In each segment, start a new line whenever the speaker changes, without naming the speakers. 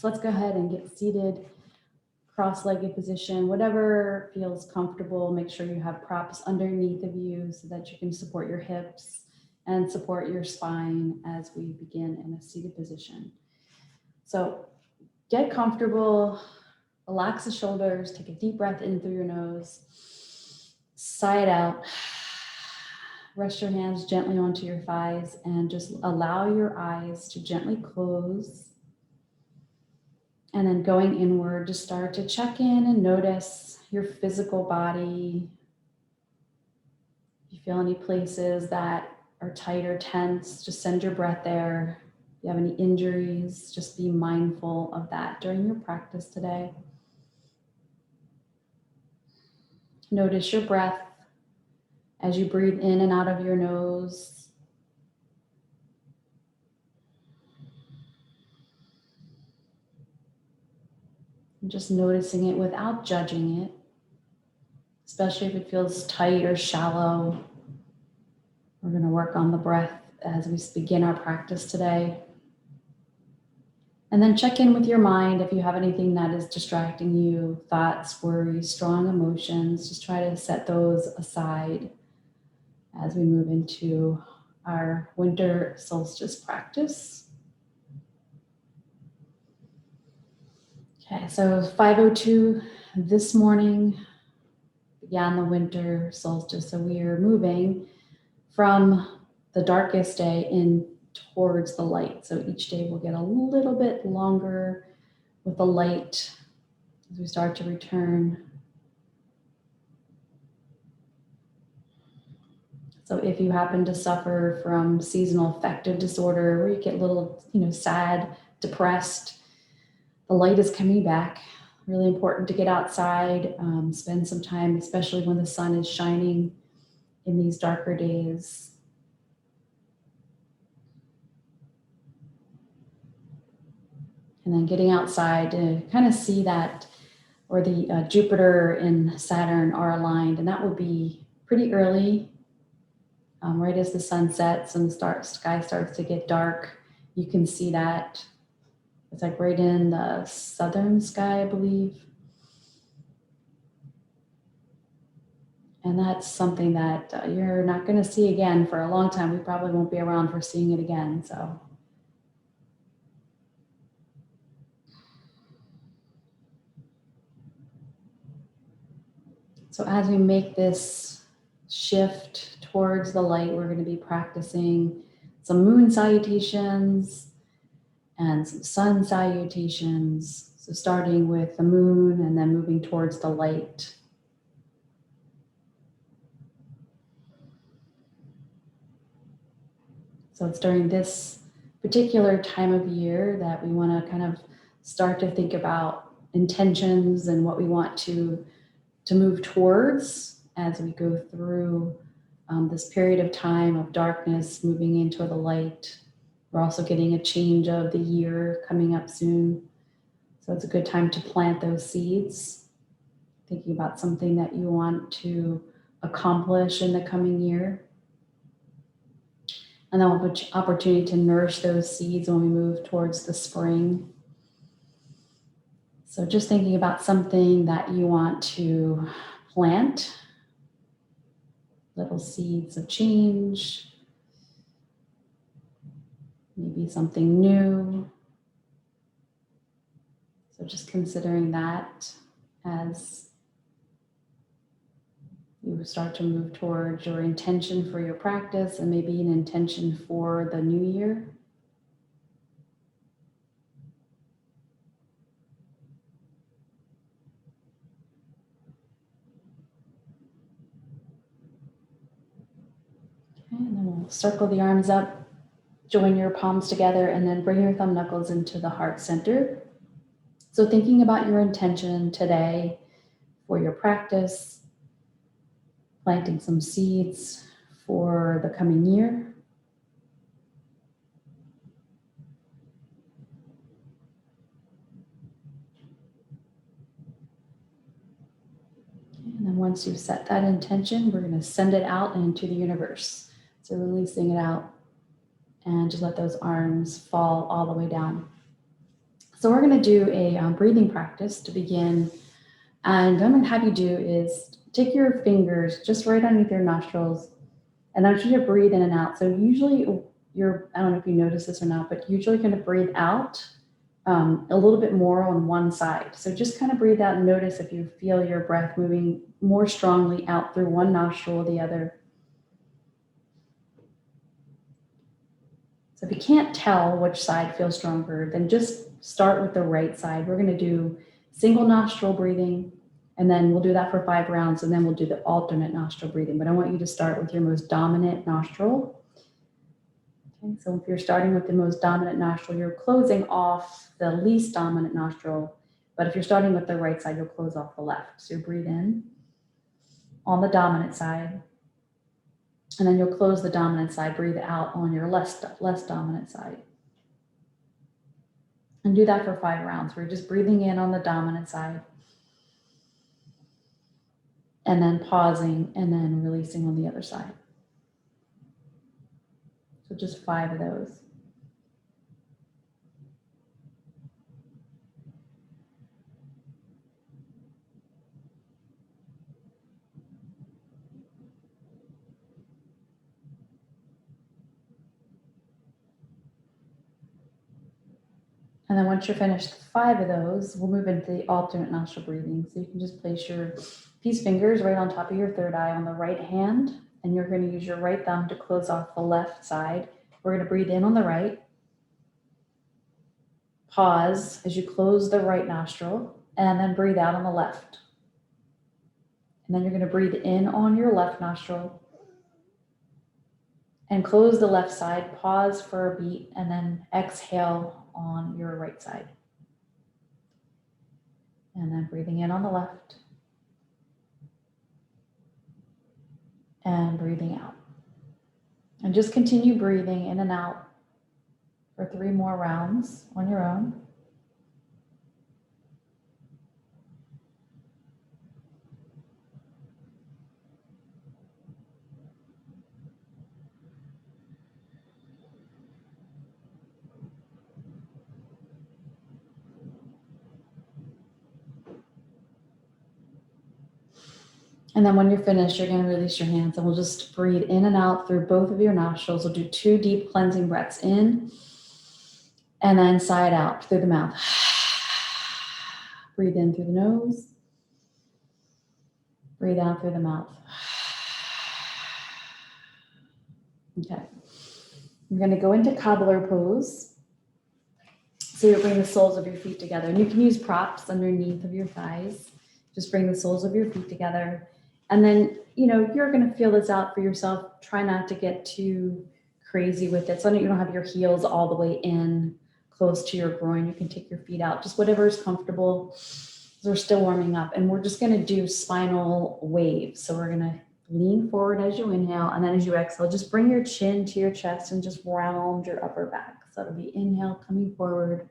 So let's go ahead and get seated, cross-legged position, whatever feels comfortable. Make sure you have props underneath of you so that you can support your hips and support your spine as we begin in a seated position. So get comfortable, relax the shoulders, take a deep breath in through your nose, sigh it out. Rest your hands gently onto your thighs and just allow your eyes to gently close. And then going inward, just start to check in and notice your physical body. If you feel any places that are tight or tense, just send your breath there. If you have any injuries, just be mindful of that during your practice today. Notice your breath as you breathe in and out of your nose. And just noticing it without judging it, especially if it feels tight or shallow. We're going to work on the breath as we begin our practice today. And then check in with your mind if you have anything that is distracting you, thoughts, worries, strong emotions. Just try to set those aside as we move into our winter solstice practice. Okay, so 5:02 this morning began the winter solstice. So we are moving from the darkest day in towards the light. So each day will get a little bit longer with the light as we start to return. So if you happen to suffer from seasonal affective disorder, where you get a little, sad, depressed, the light is coming back. Really important to get outside, spend some time, especially when the sun is shining in these darker days. And then getting outside to kind of see that, or the Jupiter and Saturn are aligned, and that will be pretty early, right as the sun sets and the sky starts to get dark. You can see that. It's like right in the southern sky, I believe. And that's something that you're not going to see again for a long time. We probably won't be around for seeing it again. So as we make this shift towards the light, we're going to be practicing some moon salutations and some sun salutations. So starting with the moon and then moving towards the light. So it's during this particular time of year that we want to kind of start to think about intentions and what we want to move towards as we go through this period of time of darkness, moving into the light. We're also getting a change of the year coming up soon. So it's a good time to plant those seeds, thinking about something that you want to accomplish in the coming year. And then we'll have an opportunity to nourish those seeds when we move towards the spring. So just thinking about something that you want to plant, little seeds of change, maybe something new. So just considering that as you start to move towards your intention for your practice and maybe an intention for the new year. Okay, and then we'll circle the arms up, join your palms together, and then bring your thumb knuckles into the heart center. So thinking about your intention today for your practice, planting some seeds for the coming year. And then once you've set that intention, we're going to send it out into the universe. So releasing it out and just let those arms fall all the way down. So we're going to do a breathing practice to begin. And what I'm going to have you do is take your fingers just right underneath your nostrils, and I want you to breathe in and out. So usually I don't know if you notice this or not, but usually going to breathe out a little bit more on one side. So just kind of breathe out and notice if you feel your breath moving more strongly out through one nostril or the other. So if you can't tell which side feels stronger, then just start with the right side. We're going to do single nostril breathing, and then we'll do that for 5 rounds, and then we'll do the alternate nostril breathing. But I want you to start with your most dominant nostril. Okay, so if you're starting with the most dominant nostril, you're closing off the least dominant nostril. But if you're starting with the right side, you'll close off the left. So you breathe in on the dominant side, and then you'll close the dominant side, breathe out on your less dominant side. And do that for 5 rounds. We're just breathing in on the dominant side, and then pausing, and then releasing on the other side. So just 5 of those. And then once you're finished 5 of those, we'll move into the alternate nostril breathing. So you can just place your peace fingers right on top of your third eye on the right hand, and you're going to use your right thumb to close off the left side. We're going to breathe in on the right. Pause as you close the right nostril, and then breathe out on the left. And then you're going to breathe in on your left nostril and close the left side, pause for a beat, and then exhale on your right side. And then breathing in on the left and breathing out. And just continue breathing in and out for 3 more rounds on your own. And then when you're finished, you're going to release your hands, and we'll just breathe in and out through both of your nostrils. We'll do 2 deep cleansing breaths in, and then sigh it out through the mouth. Breathe in through the nose. Breathe out through the mouth. Okay. We're going to go into cobbler pose. So you'll bring the soles of your feet together, and you can use props underneath of your thighs. Just bring the soles of your feet together. And then, you're going to feel this out for yourself. Try not to get too crazy with it. So that you don't have your heels all the way in close to your groin. You can take your feet out, just whatever is comfortable. We're still warming up, and we're just going to do spinal waves. So we're going to lean forward as you inhale, and then as you exhale, just bring your chin to your chest and just round your upper back. So it'll be inhale, coming forward,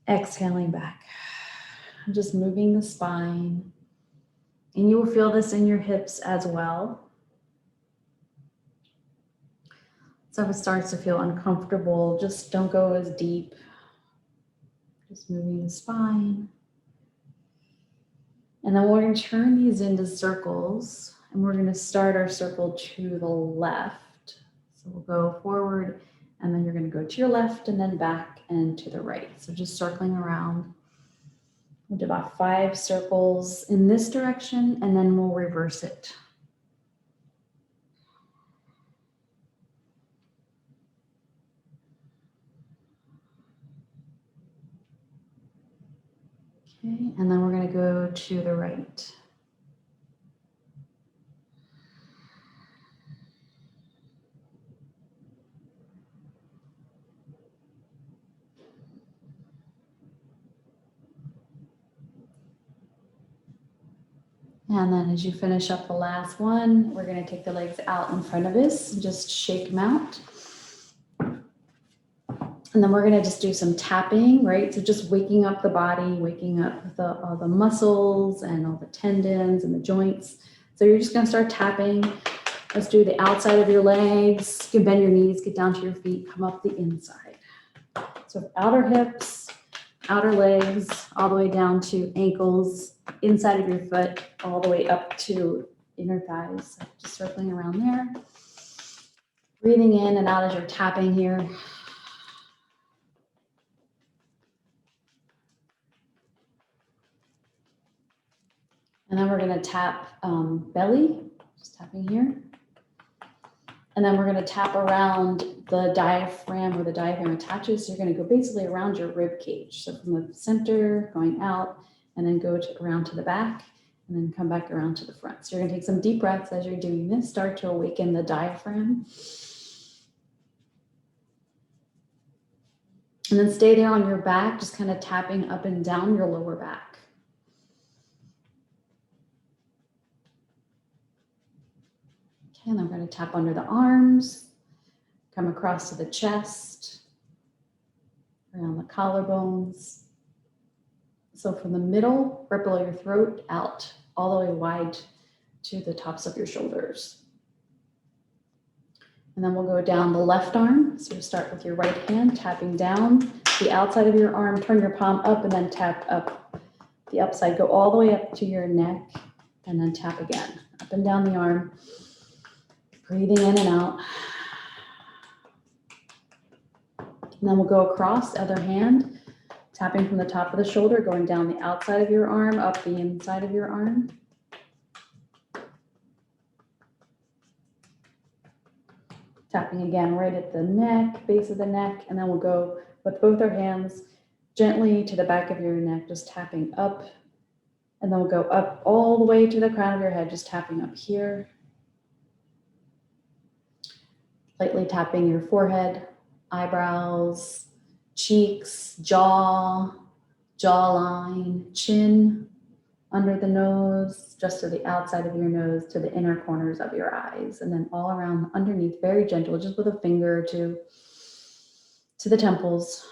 exhaling back. Just moving the spine. And you will feel this in your hips as well. So if it starts to feel uncomfortable, just don't go as deep. Just moving the spine. And then we're going to turn these into circles, and we're going to start our circle to the left. So we'll go forward, and then you're going to go to your left and then back and to the right. So just circling around. We'll do about 5 circles in this direction, and then we'll reverse it. Okay, and then we're going to go to the right. And then as you finish up the last one, we're going to take the legs out in front of us and just shake them out. And then we're going to just do some tapping, right? So just waking up the body, waking up all the muscles and all the tendons and the joints. So you're just going to start tapping. Let's do the outside of your legs. You can bend your knees, get down to your feet, come up the inside. So outer hips, outer legs, all the way down to ankles, inside of your foot, all the way up to inner thighs. So just circling around there. Breathing in and out as you're tapping here. And then we're going to tap belly, just tapping here. And then we're going to tap around the diaphragm where the diaphragm attaches. So you're going to go basically around your rib cage. So from the center, going out, and then go around to the back, and then come back around to the front. So you're going to take some deep breaths as you're doing this. Start to awaken the diaphragm. And then stay there on your back, just kind of tapping up and down your lower back. Okay, and then we're going to tap under the arms, come across to the chest, around the collarbones. So from the middle, ripple your throat out all the way wide to the tops of your shoulders. And then we'll go down the left arm. So you start with your right hand, tapping down the outside of your arm, turn your palm up and then tap up the upside. Go all the way up to your neck and then tap again, up and down the arm. Breathing in and out. And then we'll go across the other hand, tapping from the top of the shoulder, going down the outside of your arm, up the inside of your arm. Tapping again right at the neck, base of the neck, and then we'll go with both our hands gently to the back of your neck, just tapping up. And then we'll go up all the way to the crown of your head, just tapping up here. Lightly tapping your forehead, eyebrows, cheeks, jaw, jawline, chin, under the nose, just to the outside of your nose, to the inner corners of your eyes, and then all around underneath, very gentle, just with a finger or two to the temples.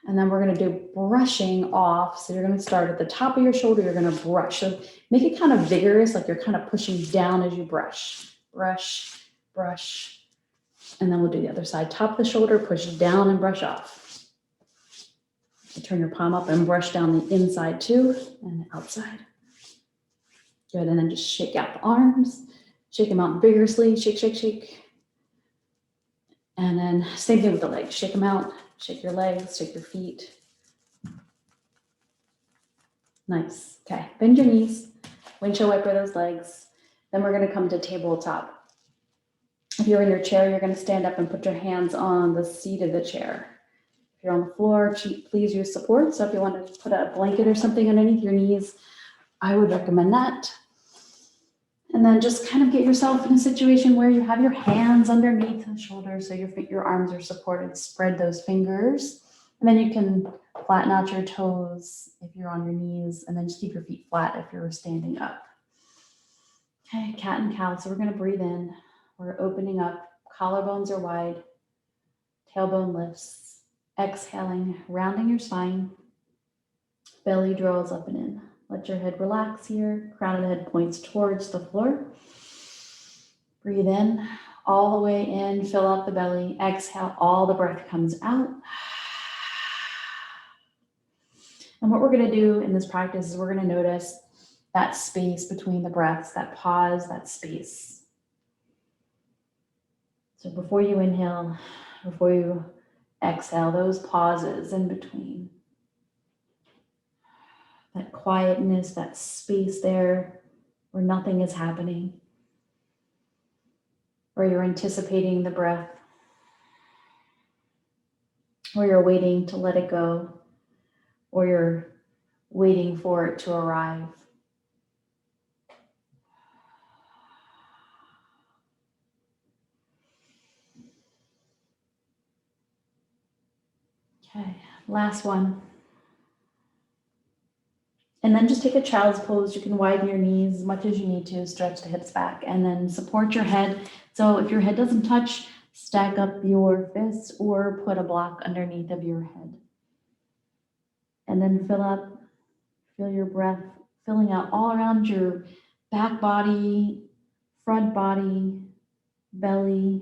And then we're going to do brushing off. So you're going to start at the top of your shoulder, you're going to brush. So make it kind of vigorous, like you're kind of pushing down as you brush, brush, brush. And then we'll do the other side. Top of the shoulder, push down and brush off. You turn your palm up and brush down the inside too, and the outside. Good, and then just shake out the arms. Shake them out vigorously, shake, shake, shake. And then same thing with the legs. Shake them out, shake your legs, shake your feet. Nice, okay. Bend your knees, windshield wiper those legs. Then we're gonna come to tabletop. If you're in your chair, you're going to stand up and put your hands on the seat of the chair. If you're on the floor, please use support. So if you want to put a blanket or something underneath your knees, I would recommend that. And then just kind of get yourself in a situation where you have your hands underneath the shoulders so your arms are supported. Spread those fingers. And then you can flatten out your toes if you're on your knees, and then just keep your feet flat if you're standing up. Okay, cat and cow. So we're going to breathe in. We're opening up, collarbones are wide, tailbone lifts, exhaling, rounding your spine, belly draws up and in. Let your head relax here, crown of the head points towards the floor. Breathe in, all the way in, fill out the belly, exhale, all the breath comes out. And what we're gonna do in this practice is we're gonna notice that space between the breaths, that pause, that space. So before you inhale, before you exhale, those pauses in between, that quietness, that space there where nothing is happening, where you're anticipating the breath, or you're waiting to let it go, or you're waiting for it to arrive. Okay, last one. And then just take a child's pose. You can widen your knees as much as you need to, stretch the hips back, and then support your head. So if your head doesn't touch, stack up your fists or put a block underneath of your head. And then feel your breath filling out all around your back body, front body, belly.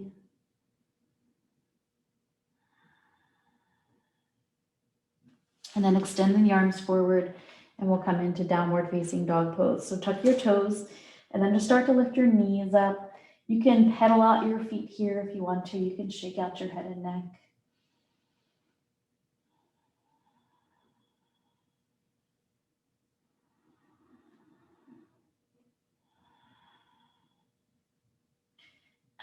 And then extending the arms forward, and we'll come into downward facing dog pose. So tuck your toes and then just start to lift your knees up. You can pedal out your feet here if you want to. You can shake out your head and neck.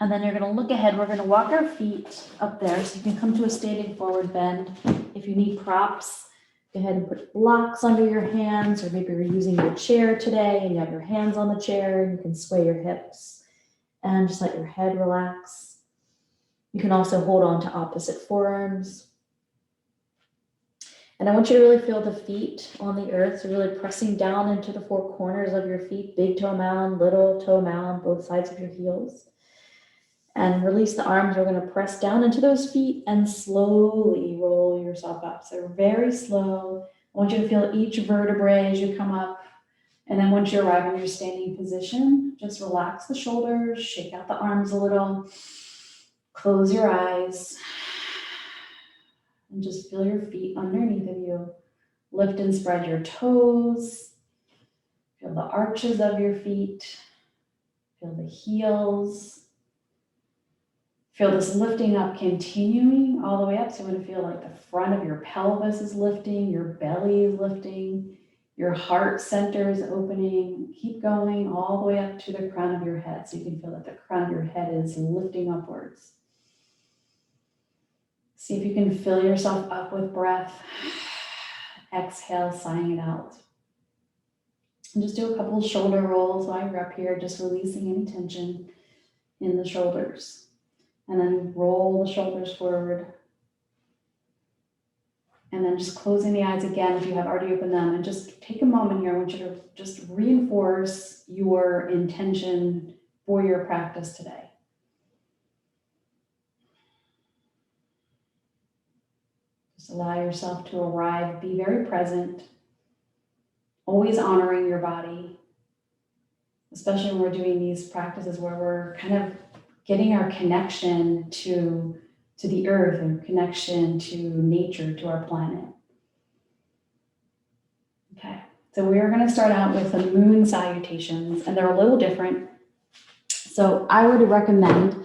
And then you're going to look ahead. We're going to walk our feet up there so you can come to a standing forward bend. If you need props, go ahead and put blocks under your hands, or maybe you're using your chair today and you have your hands on the chair. You can sway your hips and just let your head relax. You can also hold on to opposite forearms. And I want you to really feel the feet on the earth. So really pressing down into the four corners of your feet, big toe mound, little toe mound, both sides of your heels. And release the arms. We're going to press down into those feet and slowly roll yourself up. So very slow. I want you to feel each vertebrae as you come up. And then once you arrive in your standing position, just relax the shoulders, shake out the arms a little, close your eyes, and just feel your feet underneath of you. Lift and spread your toes. Feel the arches of your feet. Feel the heels. Feel this lifting up, continuing all the way up. So you want to feel like the front of your pelvis is lifting, your belly is lifting, your heart center is opening. Keep going all the way up to the crown of your head. So you can feel that the crown of your head is lifting upwards. See if you can fill yourself up with breath. Exhale, sighing it out. And just do a couple of shoulder rolls while you're up here, just releasing any tension in the shoulders. And then roll the shoulders forward. And then just closing the eyes again if you have already opened them. And just take a moment here. I want you to just reinforce your intention for your practice today. Just allow yourself to arrive. Be very present. Always honoring your body. Especially when we're doing these practices where we're kind of getting our connection to the earth and connection to nature, to our planet. Okay, so we are going to start out with the moon salutations, and they're a little different. So I would recommend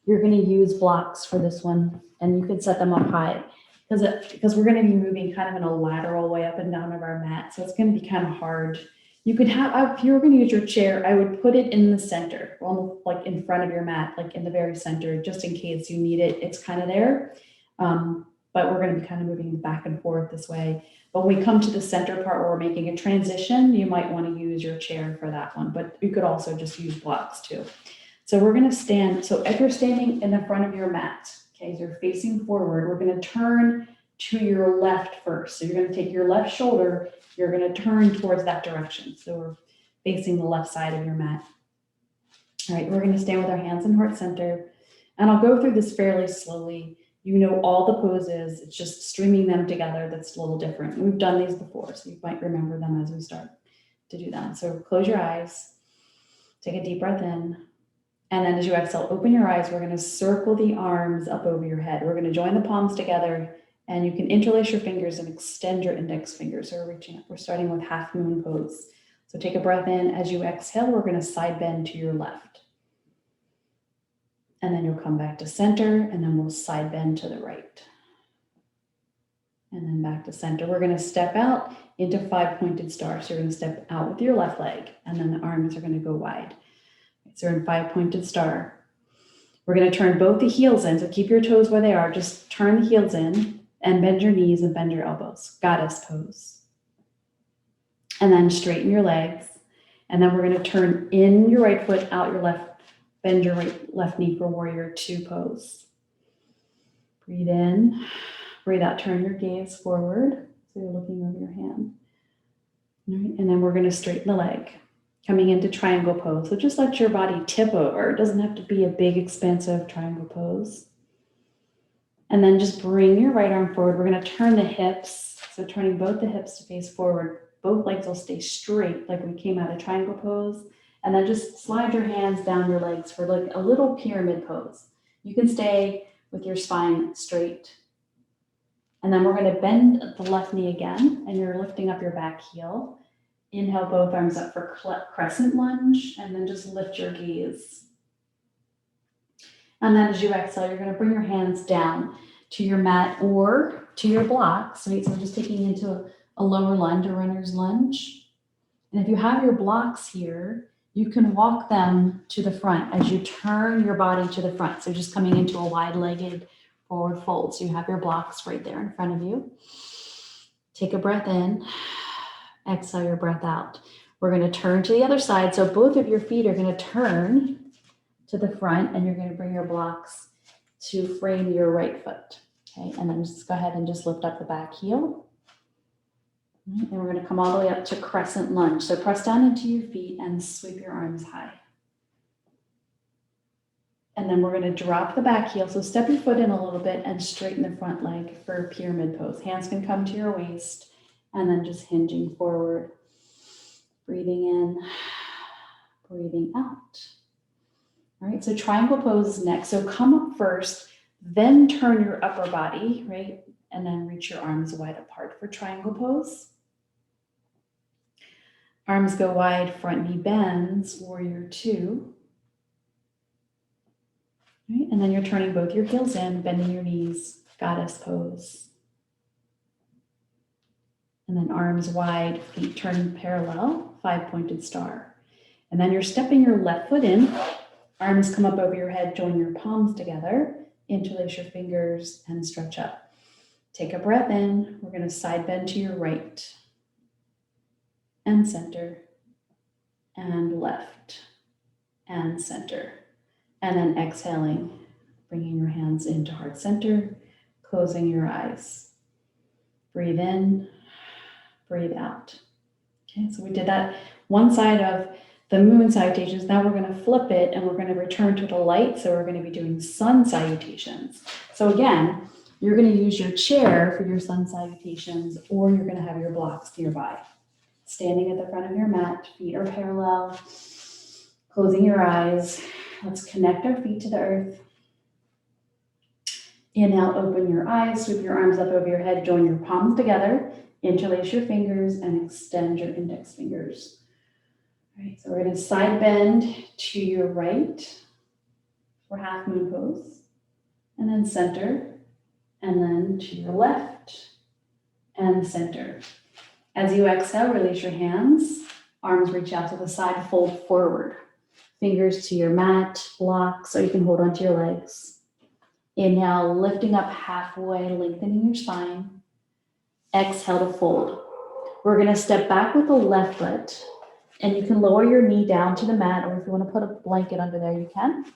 you're going to use blocks for this one, and you can set them up high because we're going to be moving kind of in a lateral way up and down of our mat. So it's going to be kind of hard. You could have, if you were going to use your chair, I would put it in the center, almost like in front of your mat, like in the very center, just in case you need it. It's kind of there, but we're going to be kind of moving back and forth this way. But when we come to the center part where we're making a transition, you might want to use your chair for that one, but you could also just use blocks too. So we're going to stand. So if you're standing in the front of your mat, okay, as you're facing forward, we're going to turn to your left first. So you're going to take your left shoulder, you're going to turn towards that direction. So we're facing the left side of your mat. All right, we're going to stand with our hands in heart center. And I'll go through this fairly slowly. You know all the poses. It's just streaming them together that's a little different. We've done these before, so you might remember them as we start to do them. So close your eyes. Take a deep breath in. And then as you exhale, open your eyes. We're going to circle the arms up over your head. We're going to join the palms together. And you can interlace your fingers and extend your index fingers. So we're reaching up. We're starting with half moon pose. So take a breath in. As you exhale, we're going to side bend to your left. And then you'll come back to center, and then we'll side bend to the right. And then back to center. We're going to step out into 5-pointed star. So you're going to step out with your left leg, and then the arms are going to go wide. So you're in 5-pointed star. We're going to turn both the heels in. So keep your toes where they are. Just turn the heels in. And bend your knees and bend your elbows. Goddess pose. And then straighten your legs. And then we're going to turn in your right foot, out your left, bend your left knee for warrior 2 pose. Breathe in, breathe out, turn your gaze forward. So you're looking over your hand. All right, and then we're going to straighten the leg, coming into triangle pose. So just let your body tip over. It doesn't have to be a big, expansive triangle pose. And then just bring your right arm forward. We're going to turn the hips. So turning both the hips to face forward. Both legs will stay straight like we came out of triangle pose. And then just slide your hands down your legs for like a little pyramid pose. You can stay with your spine straight. And then we're going to bend the left knee again, and you're lifting up your back heel. Inhale both arms up for crescent lunge, and then just lift your gaze. And then as you exhale, you're going to bring your hands down to your mat or to your blocks, right? So we're just taking into a lower lunge, a runner's lunge. And if you have your blocks here, you can walk them to the front as you turn your body to the front. So just coming into a wide-legged forward fold. So you have your blocks right there in front of you. Take a breath in, exhale your breath out. We're going to turn to the other side. So both of your feet are going to turn to the front, and you're going to bring your blocks to frame your right foot. Okay, and then just go ahead and just lift up the back heel. And we're going to come all the way up to crescent lunge. So press down into your feet and sweep your arms high. And then we're going to drop the back heel. So step your foot in a little bit and straighten the front leg for pyramid pose. Hands can come to your waist, and then just hinging forward. Breathing in, breathing out. All right, so triangle pose is next. So come up first, then turn your upper body, right? And then reach your arms wide apart for triangle pose. Arms go wide, front knee bends, warrior two. Right, and then you're turning both your heels in, bending your knees, goddess pose. And then arms wide, feet turning parallel, five-pointed star. And then you're stepping your left foot in. Arms come up over your head, join your palms together, interlace your fingers and stretch up. Take a breath in. We're going to side bend to your right and center and left and center. And then exhaling, bringing your hands into heart center, closing your eyes. Breathe in, breathe out. Okay, so we did that one side of the moon salutations. Now we're going to flip it and we're going to return to the light. So we're going to be doing sun salutations. So again, you're going to use your chair for your sun salutations, or you're going to have your blocks nearby. Standing at the front of your mat, feet are parallel, closing your eyes. Let's connect our feet to the earth. Inhale, open your eyes, sweep your arms up over your head, join your palms together, interlace your fingers and extend your index fingers. All right, so we're going to side bend to your right for half moon pose, and then center, and then to your left and center. As you exhale, release your hands, arms reach out to the side, fold forward. Fingers to your mat, block, so you can hold onto your legs. Inhale, lifting up halfway, lengthening your spine. Exhale to fold. We're going to step back with the left foot, and you can lower your knee down to the mat, or if you want to put a blanket under there, you can.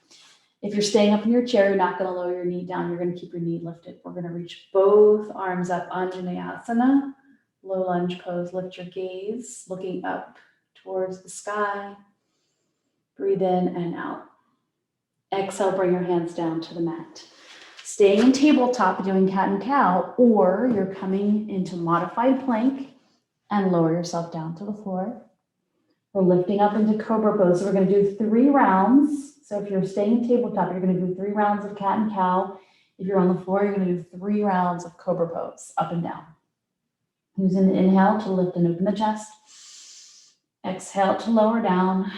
If you're staying up in your chair, you're not going to lower your knee down. You're going to keep your knee lifted. We're going to reach both arms up, Anjaneyasana, low lunge pose. Lift your gaze, looking up towards the sky. Breathe in and out. Exhale, bring your hands down to the mat. Staying in tabletop, doing cat and cow, or you're coming into modified plank and lower yourself down to the floor. We're lifting up into cobra pose. So we're going to do 3 rounds. So if you're staying in tabletop, you're going to do 3 rounds of cat and cow. If you're on the floor, you're going to do 3 rounds of cobra pose, up and down. Using the inhale to lift and open the chest. Exhale to lower down.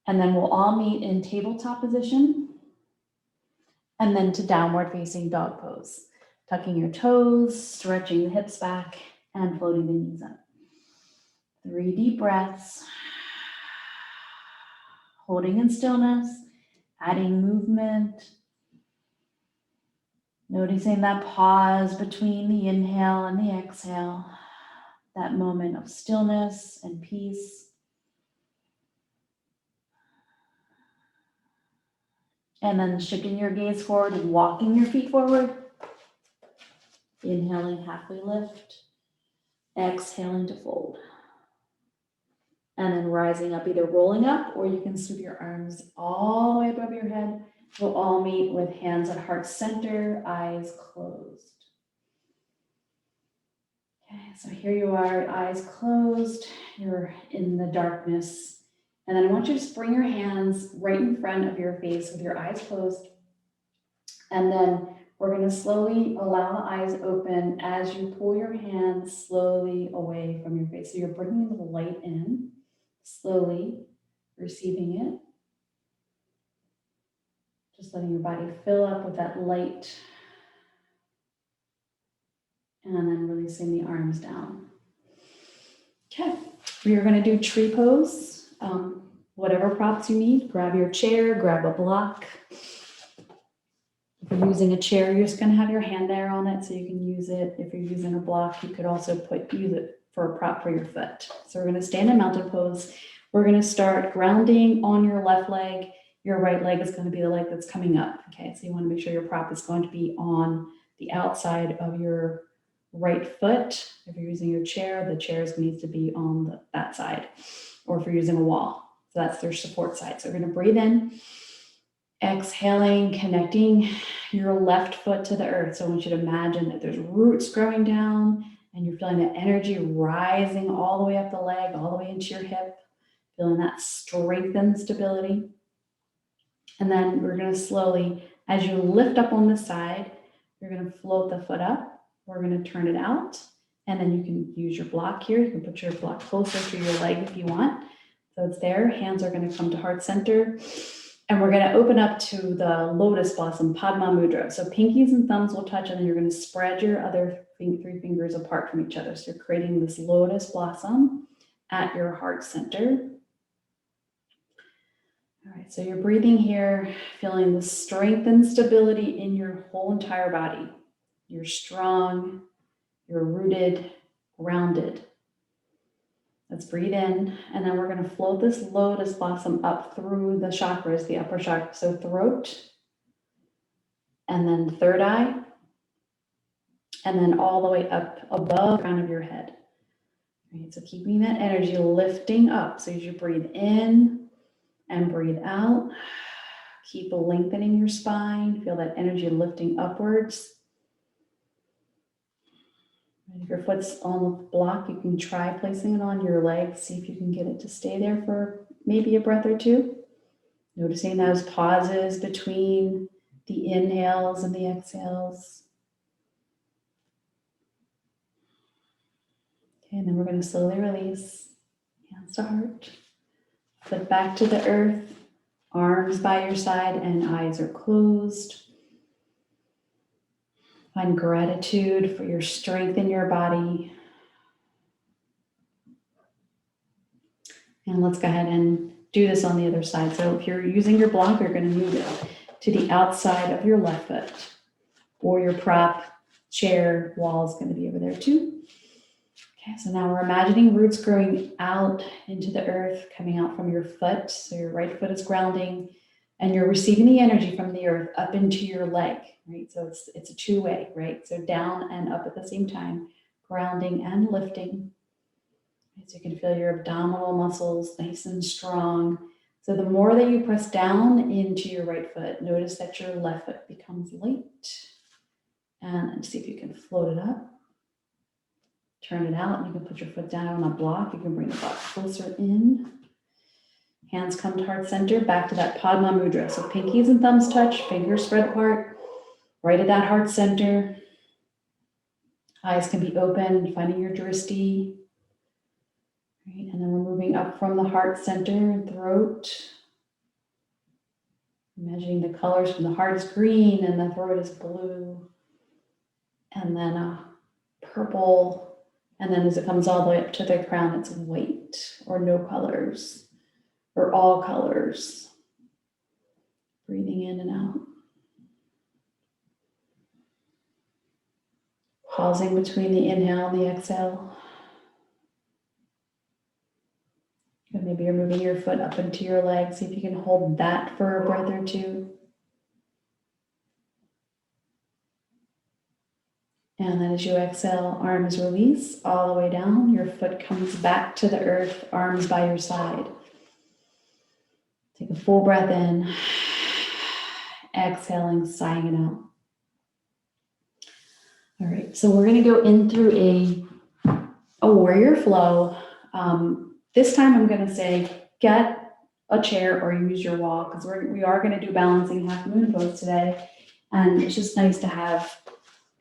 And then we'll all meet in tabletop position. And then to downward facing dog pose. Tucking your toes, stretching the hips back, and floating the knees up. 3 deep breaths. Holding in stillness, adding movement. Noticing that pause between the inhale and the exhale. That moment of stillness and peace. And then shifting your gaze forward and walking your feet forward. Inhaling, halfway lift. Exhaling to fold. And then rising up, either rolling up, or you can sweep your arms all the way above your head. We'll all meet with hands at heart center, eyes closed. Okay, so here you are, eyes closed. You're in the darkness. And then I want you to just bring your hands right in front of your face with your eyes closed. And then We're going to slowly allow the eyes open as you pull your hands slowly away from your face. So you're bringing the light in, slowly receiving it. Just letting your body fill up with that light. And then releasing the arms down. Okay, we are going to do tree pose. Whatever props you need, grab your chair, grab a block. If you're using a chair, you're just going to have your hand there on it so you can use it. If you're using a block, you could also use it for a prop for your foot. So we're going to stand in mountain pose. We're going to start grounding on your left leg. Your right leg is going to be the leg that's coming up. Okay, so you want to make sure your prop is going to be on the outside of your right foot. If you're using your chair, the chair needs to be on that side, or if you're using a wall. So that's their support side. So we're going to breathe in, exhaling, connecting your left foot to the earth. So I want you to imagine that there's roots growing down and you're feeling that energy rising all the way up the leg, all the way into your hip, feeling that strength and stability. And then we're going to slowly, as you lift up on the side, you're going to float the foot up. We're going to turn it out. And then you can use your block here. You can put your block closer to your leg if you want. So it's there. Hands are going to come to heart center. And we're going to open up to the lotus blossom, Padma Mudra. So pinkies and thumbs will touch, and then you're going to spread your other three fingers apart from each other. So you're creating this lotus blossom at your heart center. All right, so you're breathing here, feeling the strength and stability in your whole entire body. You're strong, you're rooted, grounded. Let's breathe in, and then we're going to float this lotus blossom up through the chakras, the upper chakra. So throat, and then third eye, and then all the way up above the crown of your head. All right, so keeping that energy lifting up. So as you breathe in and breathe out, keep lengthening your spine. Feel that energy lifting upwards. If your foot's on the block, you can try placing it on your leg. See if you can get it to stay there for maybe a breath or two. Noticing those pauses between the inhales and the exhales. Okay, and then we're going to slowly release. Hands to heart. Foot back to the earth. Arms by your side and eyes are closed. Find gratitude for your strength in your body. And let's go ahead and do this on the other side. So if you're using your block, you're going to move it to the outside of your left foot, or your prop, chair, wall is going to be over there too. Okay, so now we're imagining roots growing out into the earth, coming out from your foot. So your right foot is grounding, and you're receiving the energy from the earth up into your leg, right? So it's a two-way, right? So down and up at the same time, grounding and lifting. Right? So you can feel your abdominal muscles nice and strong. So the more that you press down into your right foot, notice that your left foot becomes light. And see if you can float it up. Turn it out, and you can put your foot down on a block. You can bring the block closer in. Hands come to heart center, back to that Padma Mudra. So pinkies and thumbs touch, fingers spread apart, right at that heart center. Eyes can be open, finding your drishti. Right, and then we're moving up from the heart center and throat. Imagining the colors from the heart is green and the throat is blue. And then a purple. And then as it comes all the way up to the crown, it's white or no colors or all colors. Breathing in and out. Pausing between the inhale and the exhale. And maybe you're moving your foot up into your leg. See if you can hold that for a breath or two. And then as you exhale, arms release all the way down. Your foot comes back to the earth, arms by your side. Take a full breath in. Exhaling, sighing it out. All right, so we're going to go in through a warrior flow. This time I'm going to say get a chair or use your wall, because we are going to do balancing half moon pose today. And it's just nice to have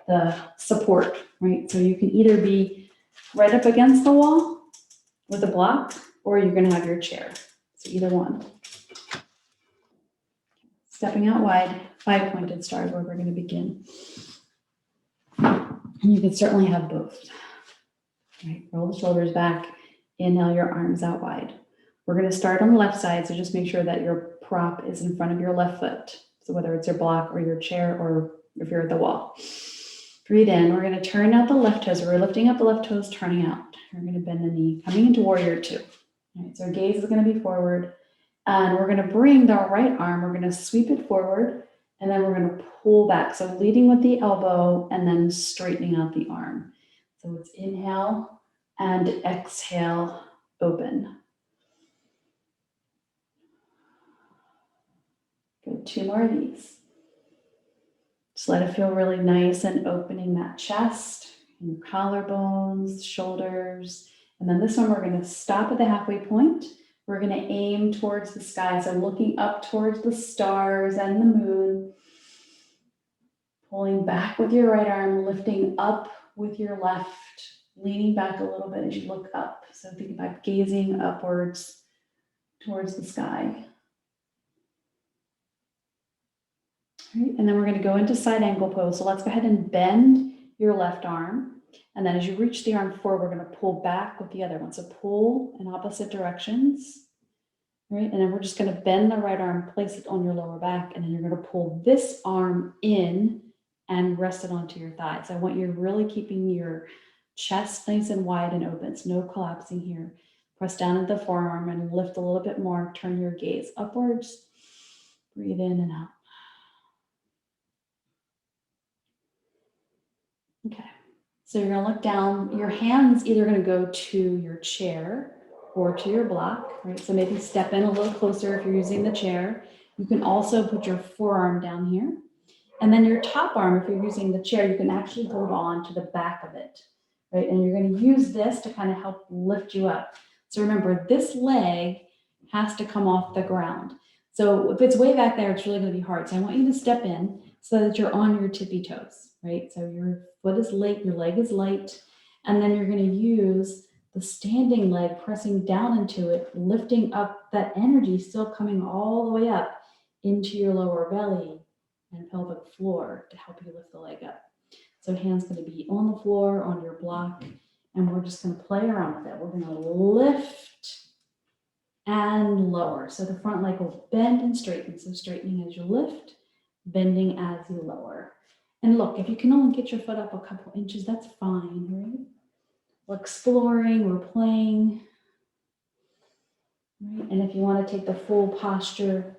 the support, right? So you can either be right up against the wall with a block, or you're gonna have your chair. So either one. Stepping out wide, 5-pointed star is where we're gonna begin. And you can certainly have both. Right, roll the shoulders back, inhale your arms out wide. We're gonna start on the left side, so just make sure that your prop is in front of your left foot. So whether it's your block or your chair, or if you're at the wall. Breathe in, we're gonna turn out the left toes. We're lifting up the left toes, turning out. We're gonna bend the knee, coming into warrior two. All right, so our gaze is gonna be forward, and we're gonna bring the right arm, we're gonna sweep it forward, and then we're gonna pull back. So leading with the elbow, and then straightening out the arm. So it's inhale and exhale, open. Good, 2 more of these. Just let it feel really nice and opening that chest, and your collarbones, shoulders. And then this one, we're gonna stop at the halfway point. We're gonna aim towards the sky. So looking up towards the stars and the moon. Pulling back with your right arm, lifting up with your left, leaning back a little bit as you look up. So think about gazing upwards towards the sky. All right, and then we're going to go into side angle pose. So let's go ahead and bend your left arm. And then as you reach the arm forward, we're going to pull back with the other one. So pull in opposite directions. All right, and then we're just going to bend the right arm, place it on your lower back, and then you're going to pull this arm in and rest it onto your thighs. I want you really keeping your chest nice and wide and open. So no collapsing here. Press down at the forearm and lift a little bit more. Turn your gaze upwards. Breathe in and out. Okay, so you're gonna look down. Your hand's either gonna go to your chair or to your block, right? So maybe step in a little closer if you're using the chair. You can also put your forearm down here. And then your top arm, if you're using the chair, you can actually hold on to the back of it, right? And you're gonna use this to kind of help lift you up. So remember, this leg has to come off the ground. So if it's way back there, it's really gonna be hard. So I want you to step in so that you're on your tippy toes, right? So your foot is light, your leg is light, and then you're gonna use the standing leg, pressing down into it, lifting up that energy, still coming all the way up into your lower belly and pelvic floor to help you lift the leg up. So hands going to be on the floor, on your block, and we're just going to play around with it. We're going to lift and lower. So the front leg will bend and straighten. So straightening as you lift, bending as you lower. And look, if you can only get your foot up a couple inches, that's fine, right? We're exploring, we're playing. Right? And if you want to take the full posture,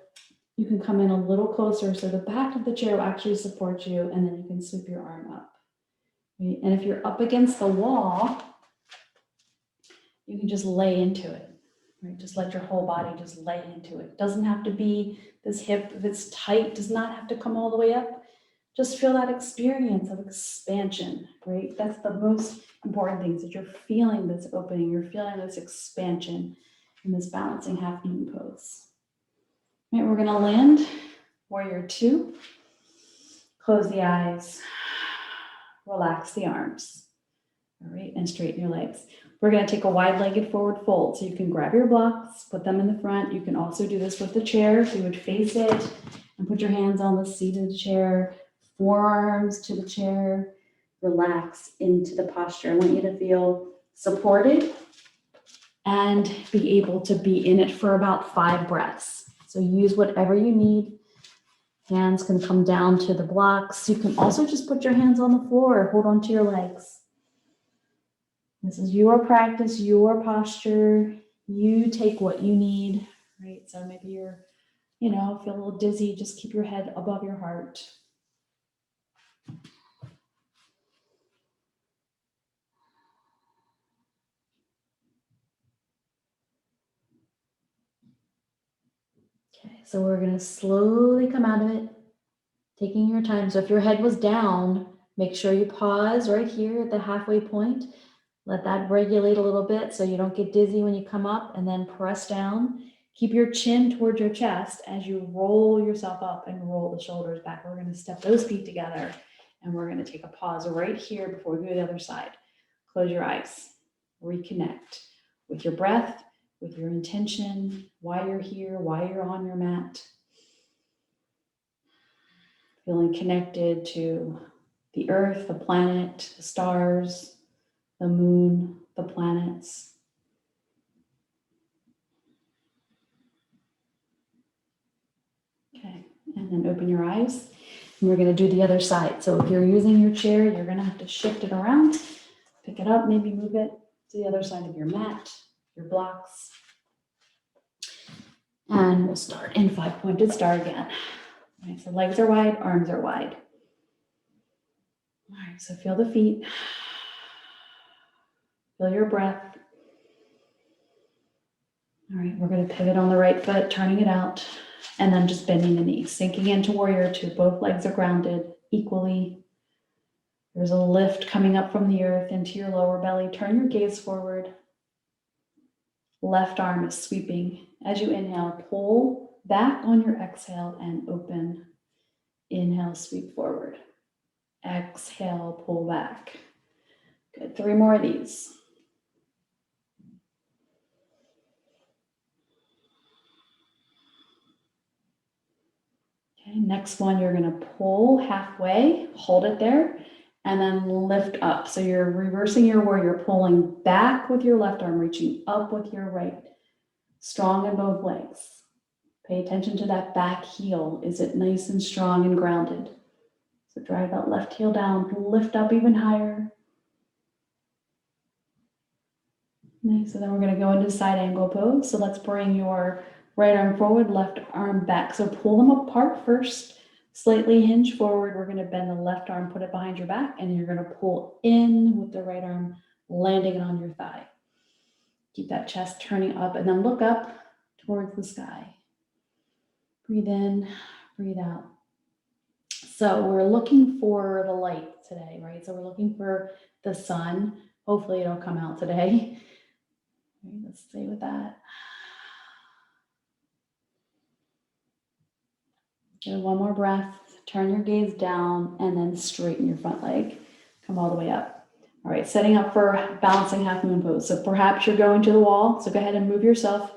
you can come in a little closer so the back of the chair will actually support you, and then you can sweep your arm up. Right? And if you're up against the wall, you can just lay into it. Right? Just let your whole body just lay into it. Doesn't have to be this hip. If it's tight, does not have to come all the way up. Just feel that experience of expansion, right? That's the most important thing, is that you're feeling this opening, you're feeling this expansion in this balancing half moon pose. All right, we're gonna land, warrior two. Close the eyes, relax the arms, all right, and straighten your legs. We're gonna take a wide-legged forward fold. So you can grab your blocks, put them in the front. You can also do this with the chair. So you would face it and put your hands on the seat of the chair, forearms to the chair, relax into the posture. I want you to feel supported and be able to be in it for about 5 breaths. So use whatever you need. Hands can come down to the blocks. You can also just put your hands on the floor, hold on to your legs. This is your practice, your posture. You take what you need, right? So maybe you're, feel a little dizzy, just keep your head above your heart. Okay, so we're gonna slowly come out of it, taking your time. So if your head was down, make sure you pause right here at the halfway point. Let that regulate a little bit so you don't get dizzy when you come up, and then press down. Keep your chin towards your chest as you roll yourself up and roll the shoulders back. We're going to step those feet together and we're going to take a pause right here before we go to the other side. Close your eyes. Reconnect with your breath, with your intention, why you're here, why you're on your mat. Feeling connected to the earth, the planet, the stars, the moon, the planets. Okay, and then open your eyes. And we're going to do the other side. So if you're using your chair, you're going to have to shift it around, pick it up, maybe move it to the other side of your mat, your blocks. And we'll start in 5-pointed star again. All right, so legs are wide, arms are wide. All right, so feel the feet. Feel your breath. All right, we're going to pivot on the right foot, turning it out, and then just bending the knees, sinking into warrior two. Both legs are grounded equally. There's a lift coming up from the earth into your lower belly. Turn your gaze forward. Left arm is sweeping. As you inhale, pull back on your exhale and open. Inhale, sweep forward. Exhale, pull back. Good, 3 more of these. Okay, next one, you're gonna pull halfway, hold it there, and then lift up. So you're reversing your warrior, pulling back with your left arm, reaching up with your right. Strong in both legs. Pay attention to that back heel. Is it nice and strong and grounded? So drive that left heel down, lift up even higher. Nice, so then we're gonna go into side angle pose. So let's bring your right arm forward, left arm back. So pull them apart first, slightly hinge forward. We're gonna bend the left arm, put it behind your back, and you're gonna pull in with the right arm, landing it on your thigh. Keep that chest turning up and then look up towards the sky. Breathe in, breathe out. So we're looking for the light today, right? So we're looking for the sun. Hopefully it'll come out today. Right, let's stay with that. Good, one more breath. Turn your gaze down and then straighten your front leg. Come all the way up. All right, setting up for balancing half moon pose. So perhaps you're going to the wall. So go ahead and move yourself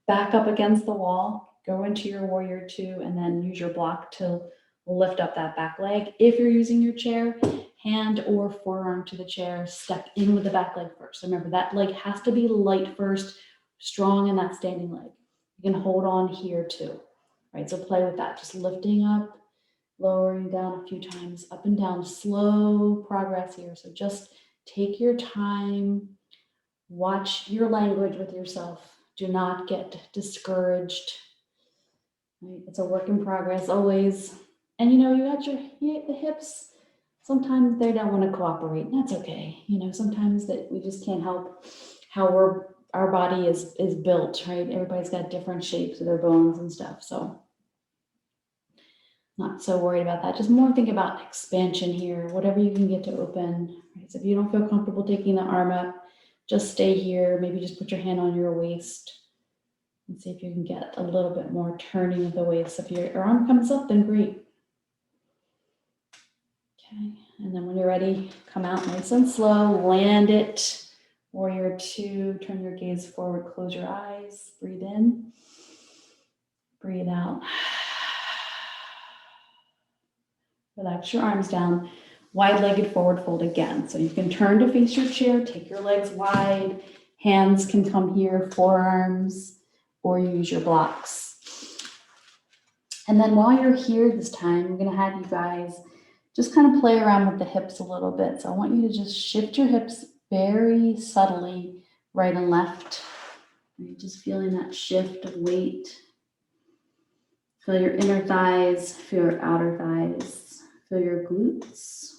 back up against the wall. Go into your warrior two and then use your block to lift up that back leg. If you're using your chair, hand or forearm to the chair, step in with the back leg first. So remember, that leg has to be light first, strong in that standing leg. You can hold on here too, right? So play with that, just lifting up, lowering down a few times, up and down, slow progress here. So just take your time, watch your language with yourself. Do not get discouraged. Right? It's a work in progress always. And you know, you got the hips, sometimes they don't want to cooperate. That's okay. You know, sometimes that we just can't help how our body is built, right? Everybody's got different shapes of their bones and stuff. So not so worried about that. Just more think about expansion here, whatever you can get to open. Right? So if you don't feel comfortable taking the arm up, just stay here. Maybe just put your hand on your waist and see if you can get a little bit more turning of the waist. If your arm comes up, then great. Okay, and then when you're ready, come out nice and slow, land it. Warrior two, turn your gaze forward, close your eyes, breathe in, breathe out. Relax your arms down, wide-legged forward fold again. So you can turn to face your chair, take your legs wide, hands can come here, forearms, or use your blocks. And then while you're here this time, I'm gonna have you guys just kind of play around with the hips a little bit. So I want you to just shift your hips very subtly, right and left. Right? Just feeling that shift of weight. Feel your inner thighs, feel your outer thighs, feel your glutes.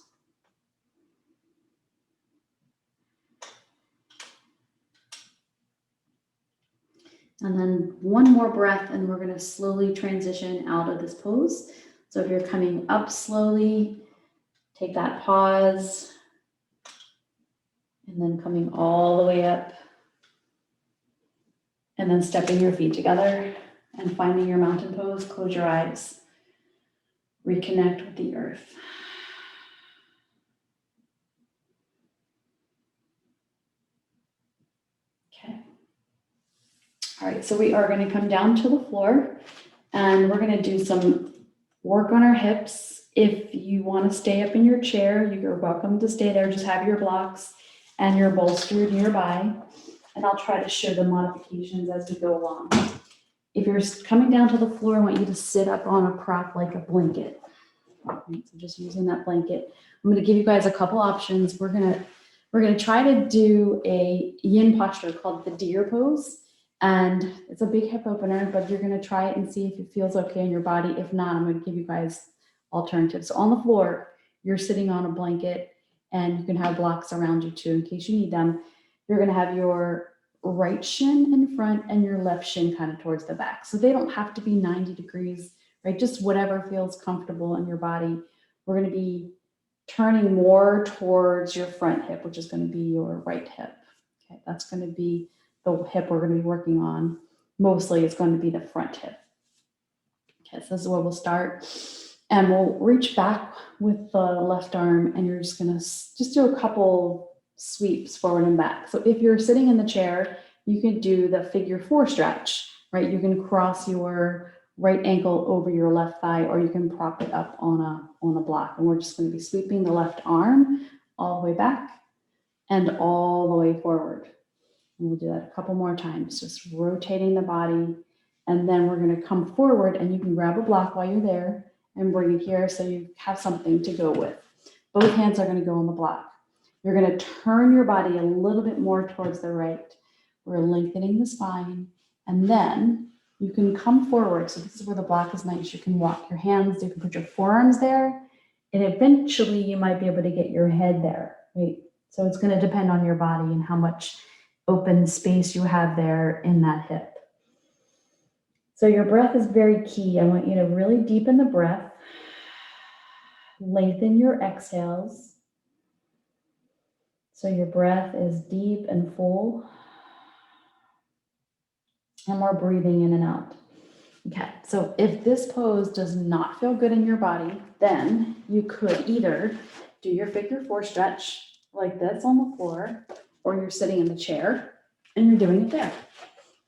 And then one more breath and we're gonna slowly transition out of this pose. So if you're coming up slowly, take that pause and then coming all the way up. And then stepping your feet together and finding your mountain pose. Close your eyes. Reconnect with the earth. Okay. All right, so we are going to come down to the floor and we're going to do some work on our hips. If you want to stay up in your chair, you're welcome to stay there. Just have your blocks and your bolster nearby. And I'll try to show the modifications as we go along. If you're coming down to the floor, I want you to sit up on a prop like a blanket. So just using that blanket. I'm going to give you guys a couple options. We're going to try to do a yin posture called the deer pose. And it's a big hip opener, but you're going to try it and see if it feels okay in your body. If not, I'm going to give you guys alternatives. So on the floor, you're sitting on a blanket and you can have blocks around you too in case you need them. You're going to have your right shin in front and your left shin kind of towards the back. So they don't have to be 90 degrees, right? Just whatever feels comfortable in your body. We're going to be turning more towards your front hip, which is going to be your right hip. Okay, that's going to be the hip we're going to be working on. Mostly it's going to be the front hip. Okay, so this is where we'll start. And we'll reach back with the left arm and you're just going to just do a couple sweeps forward and back. So if you're sitting in the chair, you can do the figure 4 stretch, right? You can cross your right ankle over your left thigh, or you can prop it up on a block. And we're just going to be sweeping the left arm all the way back and all the way forward. And we'll do that a couple more times, just rotating the body. And then we're going to come forward and you can grab a block while you're there and bring it here so you have something to go with. Both hands are going to go on the block. You're going to turn your body a little bit more towards the right. We're lengthening the spine. And then you can come forward. So this is where the block is nice. You can walk your hands. You can put your forearms there. And eventually you might be able to get your head there, right? So it's going to depend on your body and how much open space you have there in that hip. So your breath is very key. I want you to really deepen the breath. Lengthen your exhales. So your breath is deep and full. And we're breathing in and out. Okay, so if this pose does not feel good in your body, then you could either do your figure 4 stretch like this on the floor, or you're sitting in the chair and you're doing it there.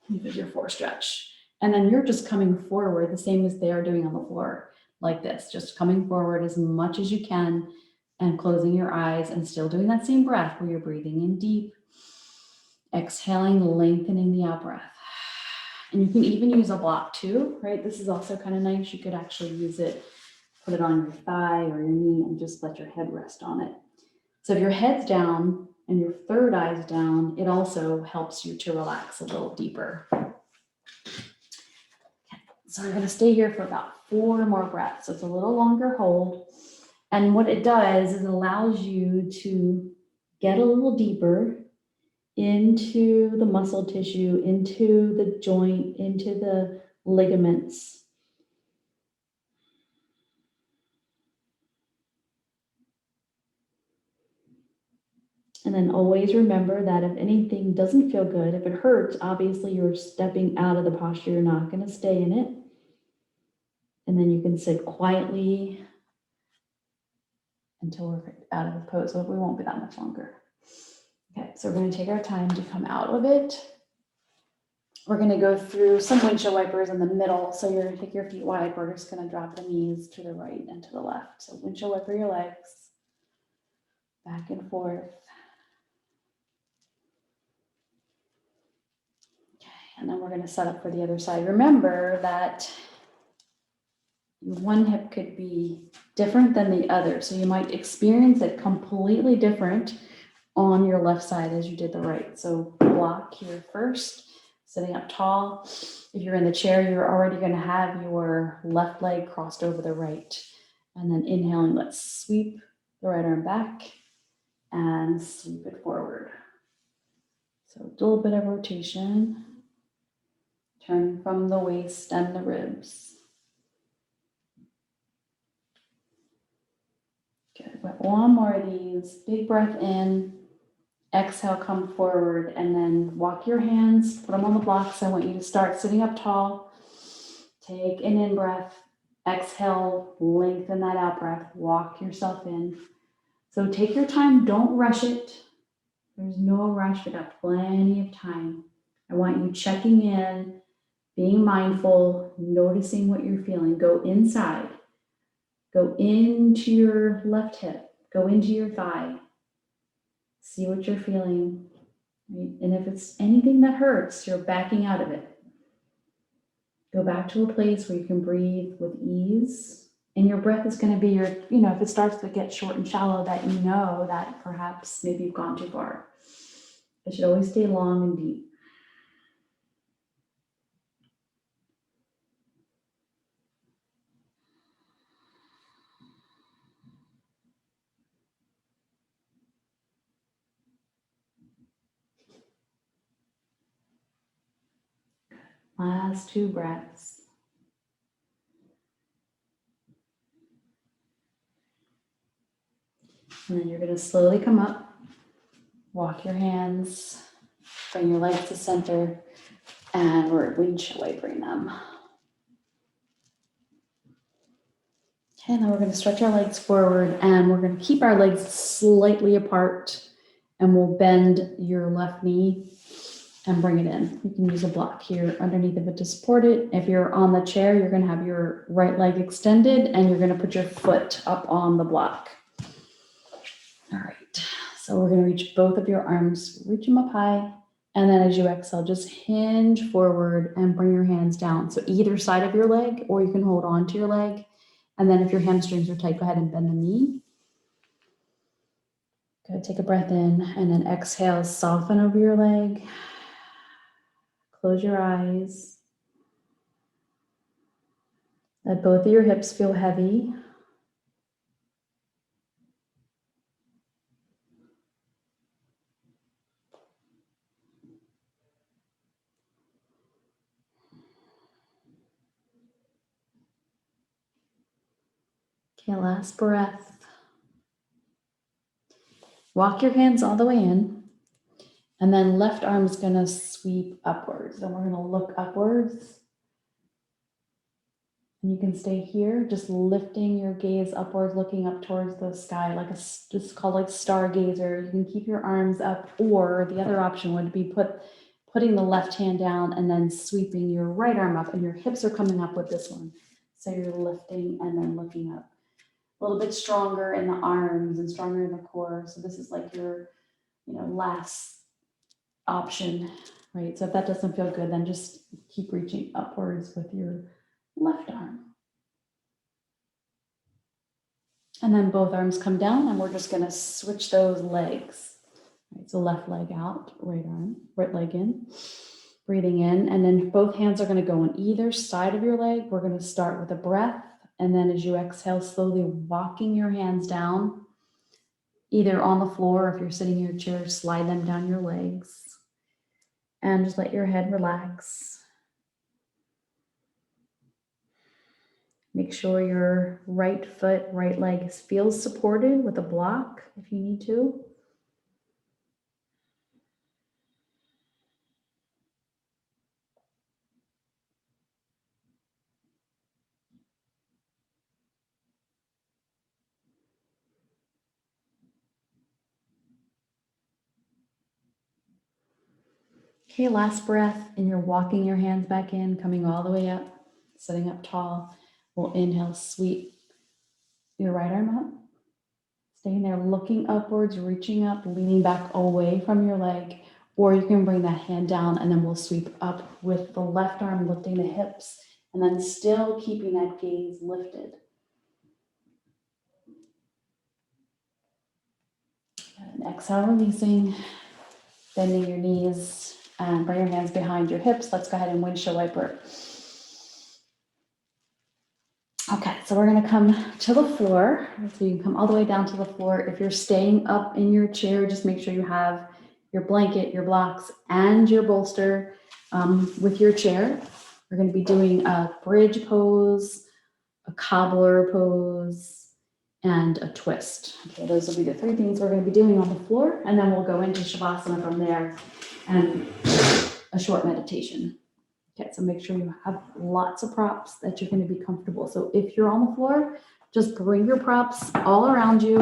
You figure 4 stretch. And then you're just coming forward the same as they are doing on the floor, like this, just coming forward as much as you can and closing your eyes and still doing that same breath where you're breathing in deep, exhaling, lengthening the out breath. And you can even use a block too, right? This is also kind of nice. You could actually use it, put it on your thigh or your knee and just let your head rest on it. So if your head's down and your third eye's down, it also helps you to relax a little deeper. So we're going to stay here for about 4 more breaths. So it's a little longer hold. And what it does is it allows you to get a little deeper into the muscle tissue, into the joint, into the ligaments. And then always remember that if anything doesn't feel good, if it hurts, obviously you're stepping out of the posture. You're not going to stay in it. And then you can sit quietly until we're out of the pose. So we won't be that much longer. Okay, so we're going to take our time to come out of it. We're going to go through some windshield wipers in the middle. So you're going to take your feet wide. We're just going to drop the knees to the right and to the left. So windshield wiper your legs back and forth. Okay, and then we're going to set up for the other side. Remember that one hip could be different than the other. So you might experience it completely different on your left side as you did the right. So block here first, sitting up tall. If you're in the chair, you're already going to have your left leg crossed over the right. And then inhaling, let's sweep the right arm back and sweep it forward. So a little bit of rotation. Turn from the waist and the ribs. Good. One more of these. Big breath in Exhale, come forward, and then walk your hands, put them on the blocks. I want you to start sitting up tall. Take an in breath. Exhale, lengthen that out breath. Walk yourself in. So take your time. Don't rush it. There's no rush. We got plenty of time. I want you checking in, being mindful, noticing what you're feeling. Go inside. Go into your left hip. Go into your thigh. See what you're feeling. Right? And if it's anything that hurts, you're backing out of it. Go back to a place where you can breathe with ease. And your breath is going to be your, if it starts to get short and shallow, that you know that perhaps maybe you've gone too far. It should always stay long and deep. Last 2 breaths. And then you're going to slowly come up, walk your hands, bring your legs to center, and we're windshield wipering them. Okay, and then we're going to stretch our legs forward, and we're going to keep our legs slightly apart, and we'll bend your left knee and bring it in. You can use a block here underneath of it to support it. If you're on the chair, you're going to have your right leg extended, and you're going to put your foot up on the block. All right, so we're going to reach both of your arms, reach them up high, and then as you exhale, just hinge forward and bring your hands down. So either side of your leg, or you can hold on to your leg. And then if your hamstrings are tight, go ahead and bend the knee. Go take a breath in, and then exhale, soften over your leg. Close your eyes. Let both of your hips feel heavy. Okay, last breath. Walk your hands all the way in, and then left arm is going to sweep upwards, and we're going to look upwards. And you can stay here, just lifting your gaze upwards, looking up towards the sky, it's called like stargazer. You can keep your arms up, or the other option would be putting the left hand down and then sweeping your right arm up, and your hips are coming up with this one. So you're lifting and then looking up. A little bit stronger in the arms and stronger in the core. So this is like your, last option, right? So if that doesn't feel good, then just keep reaching upwards with your left arm. And then both arms come down, and we're just going to switch those legs. Right, so left leg out, right leg in, breathing in, and then both hands are going to go on either side of your leg. We're going to start with a breath, and then as you exhale, slowly walking your hands down, either on the floor, if you're sitting in your chair, slide them down your legs, and just let your head relax. Make sure your right foot, right leg feels supported with a block if you need to. Okay, last breath, and you're walking your hands back in, coming all the way up, sitting up tall. We'll inhale, sweep your right arm up. Staying there, looking upwards, reaching up, leaning back away from your leg, or you can bring that hand down, and then we'll sweep up with the left arm, lifting the hips, and then still keeping that gaze lifted. And exhale, releasing, bending your knees, and bring your hands behind your hips. Let's go ahead and windshield wiper. Okay, so we're going to come to the floor. So you can come all the way down to the floor. If you're staying up in your chair, just make sure you have your blanket, your blocks, and your bolster with your chair. We're going to be doing a bridge pose, a cobbler pose, and a twist. Okay, those will be the three things we're going to be doing on the floor, and then we'll go into Shavasana from there and a short meditation. Okay, so make sure you have lots of props that you're going to be comfortable. So if you're on the floor, just bring your props all around you.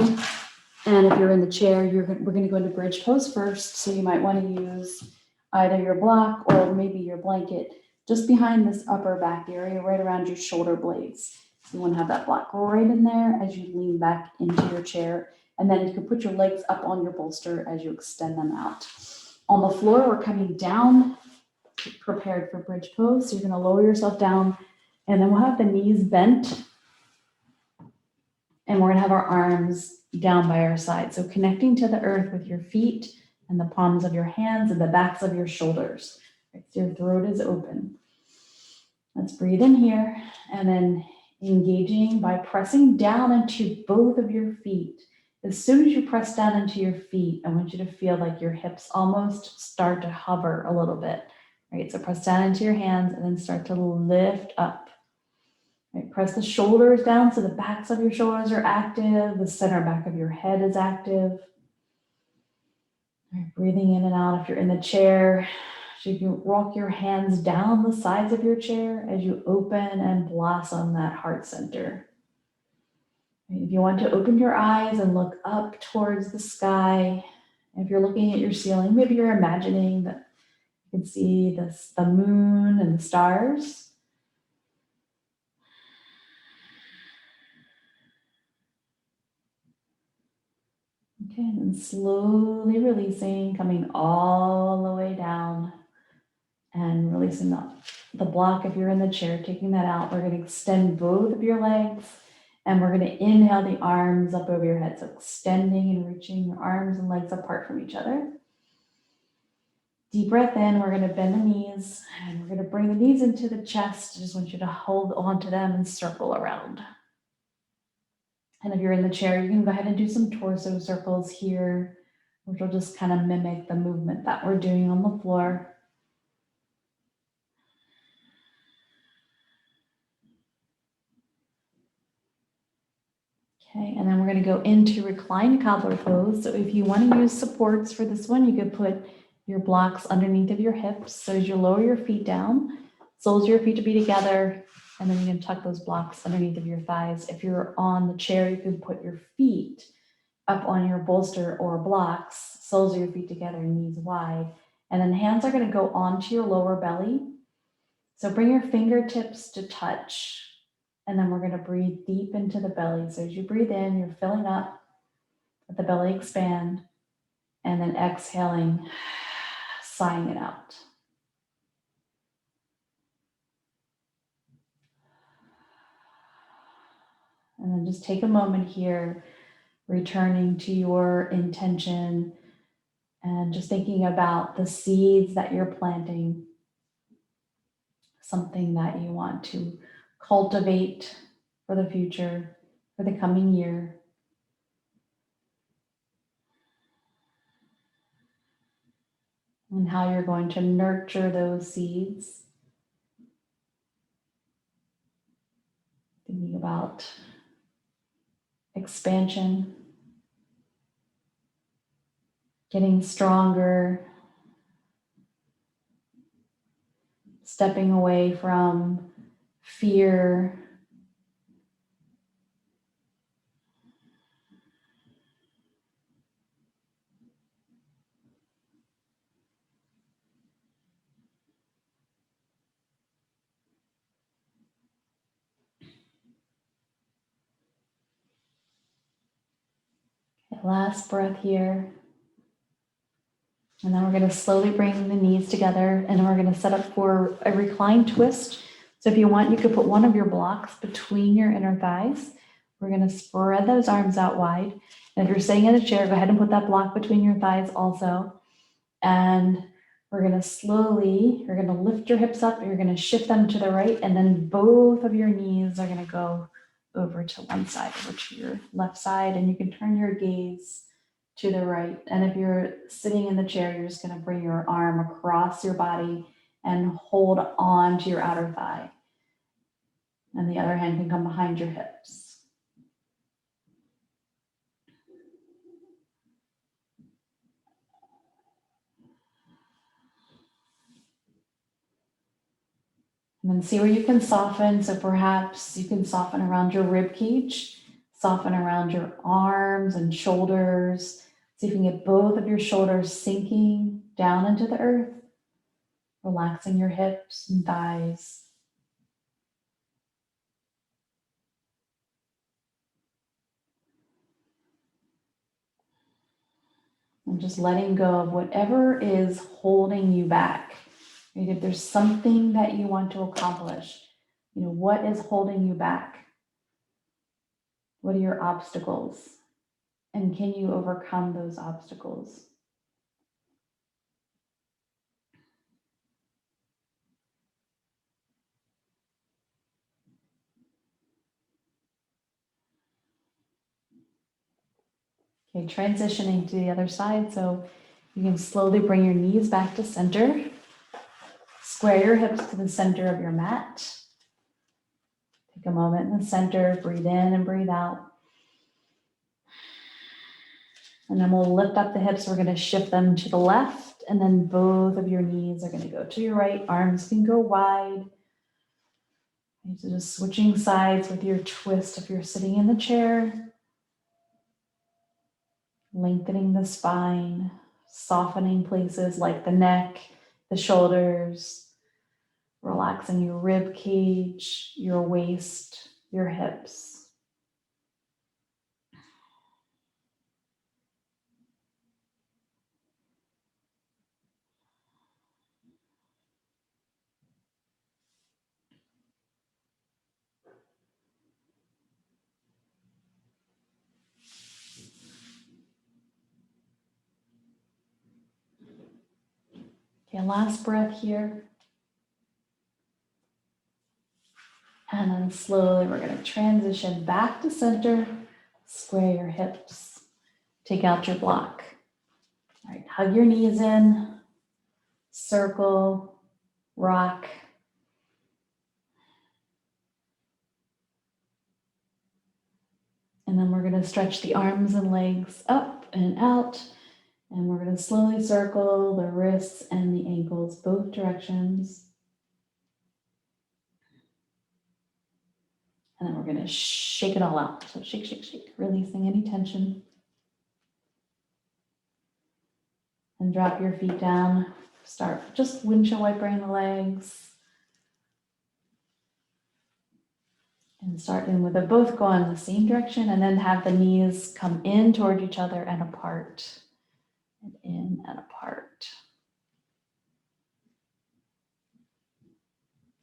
And if you're in the chair, we're going to go into bridge pose first. So you might want to use either your block or maybe your blanket just behind this upper back area, right around your shoulder blades. You want to have that block right in there as you lean back into your chair. And then you can put your legs up on your bolster as you extend them out. On the floor, we're coming down, prepared for bridge pose. So you're going to lower yourself down, and then we'll have the knees bent. And we're going to have our arms down by our side. So connecting to the earth with your feet and the palms of your hands and the backs of your shoulders. Right, so your throat is open. Let's breathe in here and then engaging by pressing down into both of your feet. As soon as you press down into your feet, I want you to feel like your hips almost start to hover a little bit. Right, so press down into your hands and then start to lift up. Right, press the shoulders down so the backs of your shoulders are active. The center back of your head is active. Right, breathing in and out. If you're in the chair, so you can rock your hands down the sides of your chair as you open and blossom that heart center. Right, if you want to open your eyes and look up towards the sky, if you're looking at your ceiling, maybe you're imagining that you can see the moon and the stars. Okay, and then slowly releasing, coming all the way down and releasing the block. If you're in the chair, taking that out, we're going to extend both of your legs and we're going to inhale the arms up over your head. So extending and reaching your arms and legs apart from each other. Deep breath in, we're going to bend the knees and we're going to bring the knees into the chest. I just want you to hold onto them and circle around. And if you're in the chair, you can go ahead and do some torso circles here, which will just kind of mimic the movement that we're doing on the floor. Okay, and then we're going to go into reclined cobbler pose. So if you want to use supports for this one, you could put your blocks underneath of your hips. So as you lower your feet down, soles of your feet to be together, and then you can tuck those blocks underneath of your thighs. If you're on the chair, you can put your feet up on your bolster or blocks, soles of your feet together, knees wide. And then hands are going to go onto your lower belly. So bring your fingertips to touch. And then we're going to breathe deep into the belly. So as you breathe in, you're filling up, let the belly expand, and then exhaling, sighing it out. And then just take a moment here, returning to your intention and just thinking about the seeds that you're planting, something that you want to cultivate for the future, for the coming year. And how you're going to nurture those seeds. Thinking about expansion, getting stronger, stepping away from fear, last breath here. And then we're going to slowly bring the knees together and we're going to set up for a reclined twist. So if you want, you could put one of your blocks between your inner thighs. We're going to spread those arms out wide. And if you're sitting in a chair, go ahead and put that block between your thighs also. And we're going to lift your hips up. You're going to shift them to the right. And then both of your knees are going to go over to one side, over to your left side. And you can turn your gaze to the right. And if you're sitting in the chair, you're just going to bring your arm across your body and hold on to your outer thigh. And the other hand can come behind your hips. And then see where you can soften. So perhaps you can soften around your rib cage, soften around your arms and shoulders. See if you can get both of your shoulders sinking down into the earth, relaxing your hips and thighs. And just letting go of whatever is holding you back. Right? If there's something that you want to accomplish, what is holding you back? What are your obstacles? And can you overcome those obstacles? Okay, transitioning to the other side. So you can slowly bring your knees back to center. Square your hips to the center of your mat. Take a moment in the center, breathe in and breathe out. And then we'll lift up the hips. We're going to shift them to the left. And then both of your knees are going to go to your right. Arms can go wide. So just switching sides with your twist if you're sitting in the chair. Lengthening the spine, softening places like the neck, the shoulders, relaxing your rib cage, your waist, your hips. Okay, last breath here. And then slowly we're going to transition back to center. Square your hips. Take out your block. All right, hug your knees in. Circle, rock. And then we're going to stretch the arms and legs up and out. And we're going to slowly circle the wrists and the ankles, both directions. And then we're going to shake it all out. So shake, shake, shake, releasing any tension. And drop your feet down. Start just windshield wipering the legs. And start in with them both go in the same direction, and then have the knees come in toward each other and apart. And in and apart.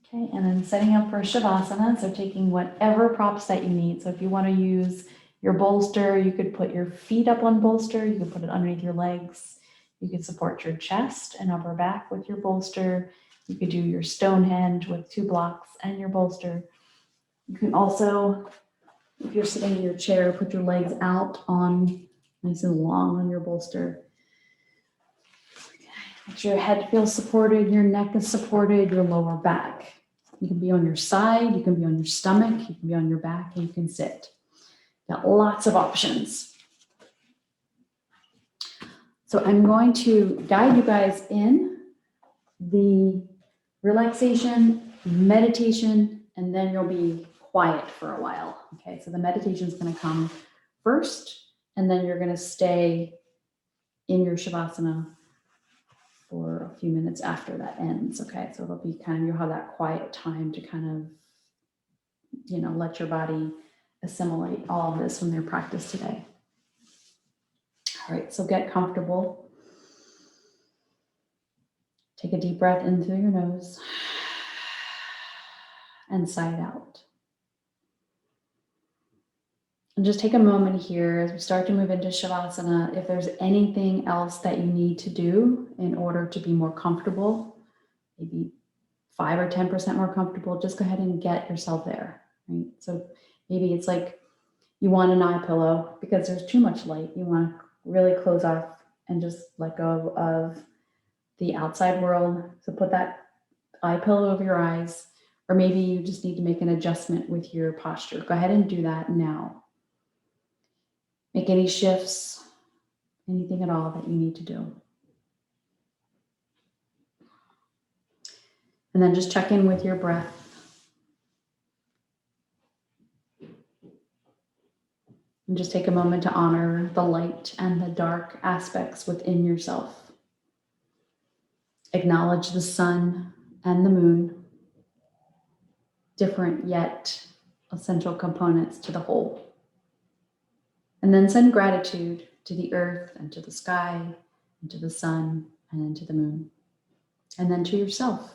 Okay, and then setting up for Shavasana, so taking whatever props that you need. So if you want to use your bolster, you could put your feet up on bolster, you could put it underneath your legs. You could support your chest and upper back with your bolster. You could do your Stonehenge with 2 blocks and your bolster. You can also, if you're sitting in your chair, put your legs out on nice and long on your bolster. Make sure your head feels supported, your neck is supported, your lower back. You can be on your side, you can be on your stomach, you can be on your back, and you can sit. Got lots of options. So I'm going to guide you guys in the relaxation, meditation, and then you'll be quiet for a while. Okay, so the meditation is going to come first, and then you're going to stay in your Shavasana for a few minutes after that ends. Okay, so it'll be kind of, you'll have that quiet time to kind of, let your body assimilate all of this from their practice today. All right, so get comfortable. Take a deep breath in through your nose and sigh it out. And just take a moment here as we start to move into Shavasana. If there's anything else that you need to do in order to be more comfortable, maybe 5 or 10% more comfortable, just go ahead and get yourself there, right? So maybe it's like you want an eye pillow because there's too much light. You want to really close off and just let go of the outside world. So put that eye pillow over your eyes, or maybe you just need to make an adjustment with your posture. Go ahead and do that now. Make any shifts, anything at all that you need to do. And then just check in with your breath. And just take a moment to honor the light and the dark aspects within yourself. Acknowledge the sun and the moon, different yet essential components to the whole. And then send gratitude to the earth and to the sky and to the sun and into the moon. And then to yourself.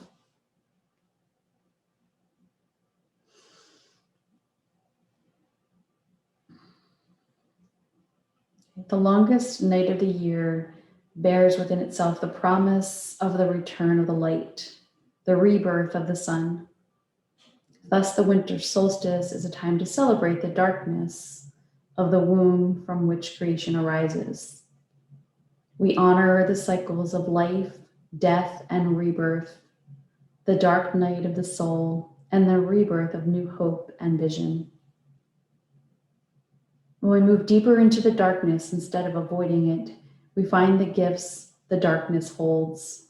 The longest night of the year bears within itself the promise of the return of the light, the rebirth of the sun. Thus, the winter solstice is a time to celebrate the darkness of the womb from which creation arises. We honor the cycles of life, death, and rebirth, the dark night of the soul, and the rebirth of new hope and vision. When we move deeper into the darkness instead of avoiding it, we find the gifts the darkness holds.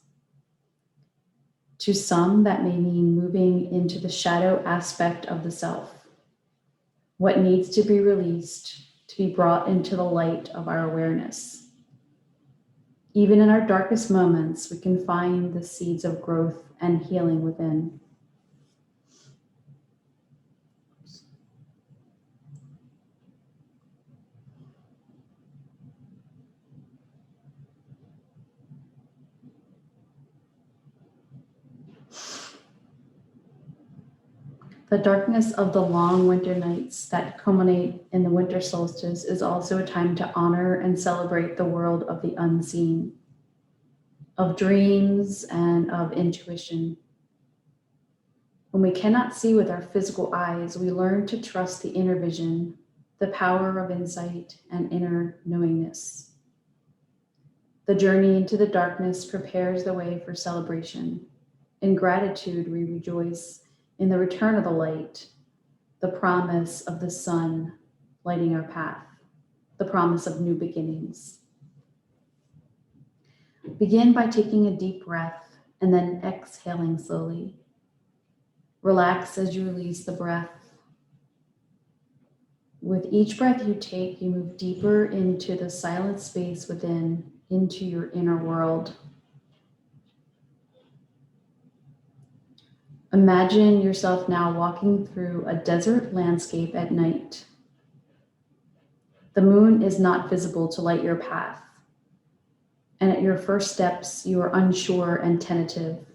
To some, that may mean moving into the shadow aspect of the self, what needs to be released to be brought into the light of our awareness. Even in our darkest moments, we can find the seeds of growth and healing within. The darkness of the long winter nights that culminate in the winter solstice is also a time to honor and celebrate the world of the unseen, of dreams and of intuition. When we cannot see with our physical eyes, we learn to trust the inner vision, the power of insight and inner knowingness. The journey into the darkness prepares the way for celebration. In gratitude, we rejoice in the return of the light, the promise of the sun lighting our path, the promise of new beginnings. Begin by taking a deep breath and then exhaling slowly. Relax as you release the breath. With each breath you take, you move deeper into the silent space within, into your inner world. Imagine yourself now walking through a desert landscape at night. The moon is not visible to light your path. And at your first steps, you are unsure and tentative.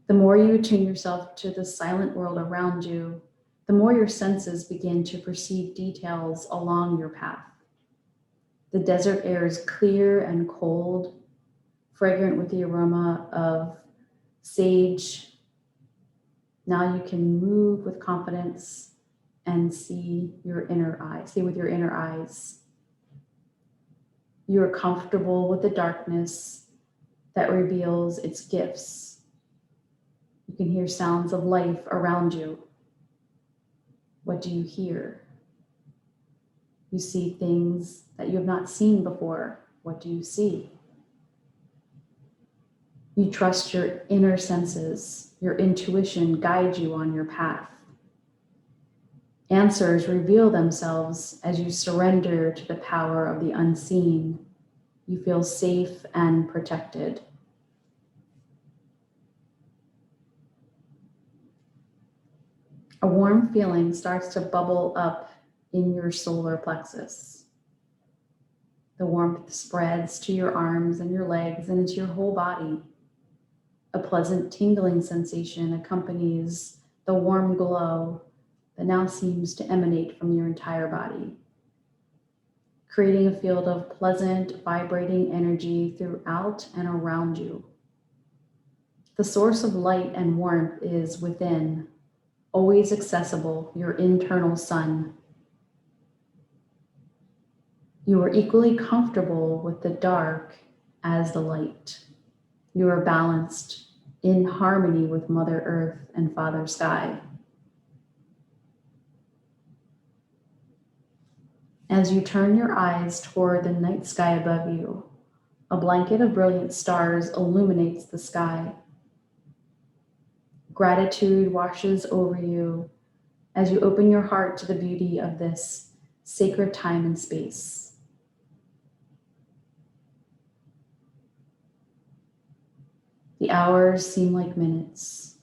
The more you attune yourself to the silent world around you, the more your senses begin to perceive details along your path. The desert air is clear and cold, fragrant with the aroma of sage. Now you can move with confidence and see with your inner eyes. You are comfortable with the darkness that reveals its gifts. You can hear sounds of life around you. What do you hear? You see things that you have not seen before. What do you see? You trust your inner senses. Your intuition guides you on your path. Answers reveal themselves as you surrender to the power of the unseen. You feel safe and protected. A warm feeling starts to bubble up in your solar plexus. The warmth spreads to your arms and your legs and into your whole body. A pleasant tingling sensation accompanies the warm glow that now seems to emanate from your entire body, creating a field of pleasant, vibrating energy throughout and around you. The source of light and warmth is within, always accessible, your internal sun. You are equally comfortable with the dark as the light. You are balanced in harmony with Mother Earth and Father Sky. As you turn your eyes toward the night sky above you, a blanket of brilliant stars illuminates the sky. Gratitude washes over you as you open your heart to the beauty of this sacred time and space. The hours seem like minutes.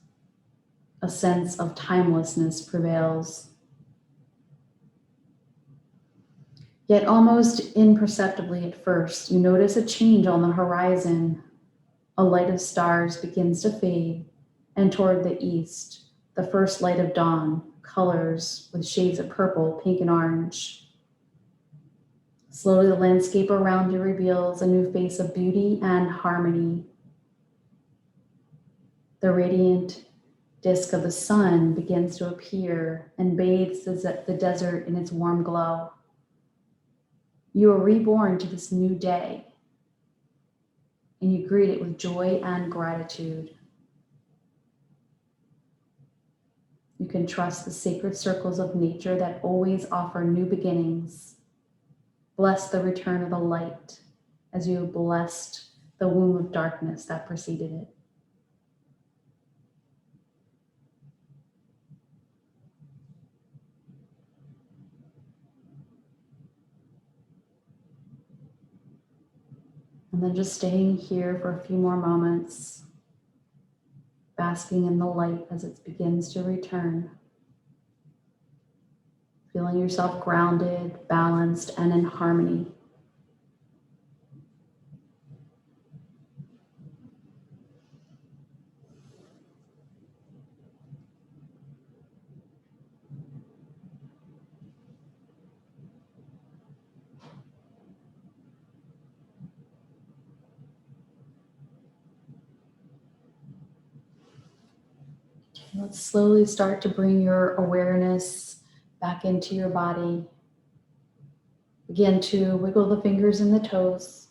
A sense of timelessness prevails. Yet almost imperceptibly at first, you notice a change on the horizon. A light of stars begins to fade, and toward the east, the first light of dawn colors with shades of purple, pink, and orange. Slowly, the landscape around you reveals a new face of beauty and harmony. The radiant disk of the sun begins to appear and bathes the desert in its warm glow. You are reborn to this new day, and you greet it with joy and gratitude. You can trust the sacred circles of nature that always offer new beginnings. Bless the return of the light as you have blessed the womb of darkness that preceded it. And then just staying here for a few more moments, basking in the light as it begins to return. Feeling yourself grounded, balanced, and in harmony. Let's slowly start to bring your awareness back into your body. Begin to wiggle the fingers and the toes,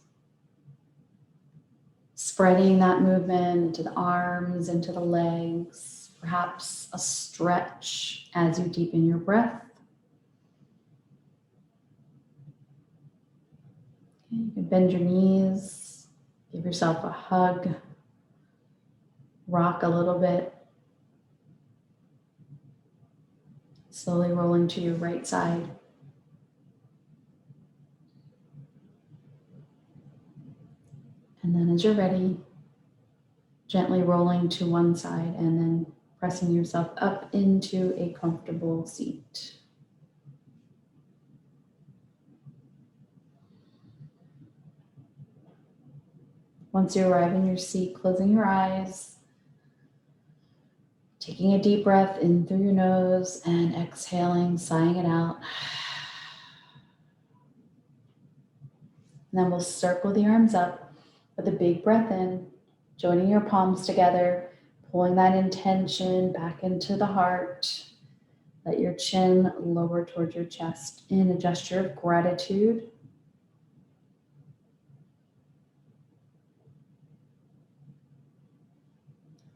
spreading that movement into the arms, into the legs, perhaps a stretch as you deepen your breath. Okay, you can bend your knees, give yourself a hug, rock a little bit. Slowly rolling to your right side. And then as you're ready, gently rolling to one side and then pressing yourself up into a comfortable seat. Once you arrive in your seat, closing your eyes, taking a deep breath in through your nose and exhaling, sighing it out. And then we'll circle the arms up with a big breath in, joining your palms together, pulling that intention back into the heart. Let your chin lower towards your chest in a gesture of gratitude.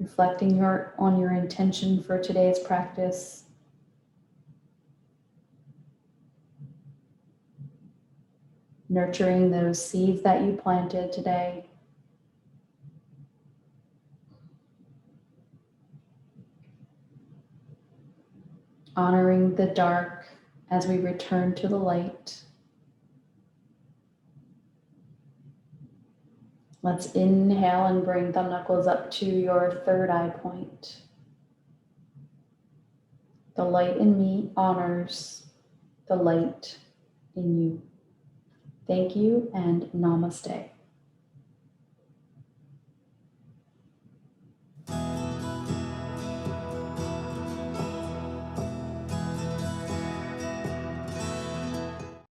Reflecting on your intention for today's practice. Nurturing those seeds that you planted today. Honoring the dark as we return to the light. Let's inhale and bring thumb knuckles up to your third eye point. The light in me honors the light in you. Thank you and namaste.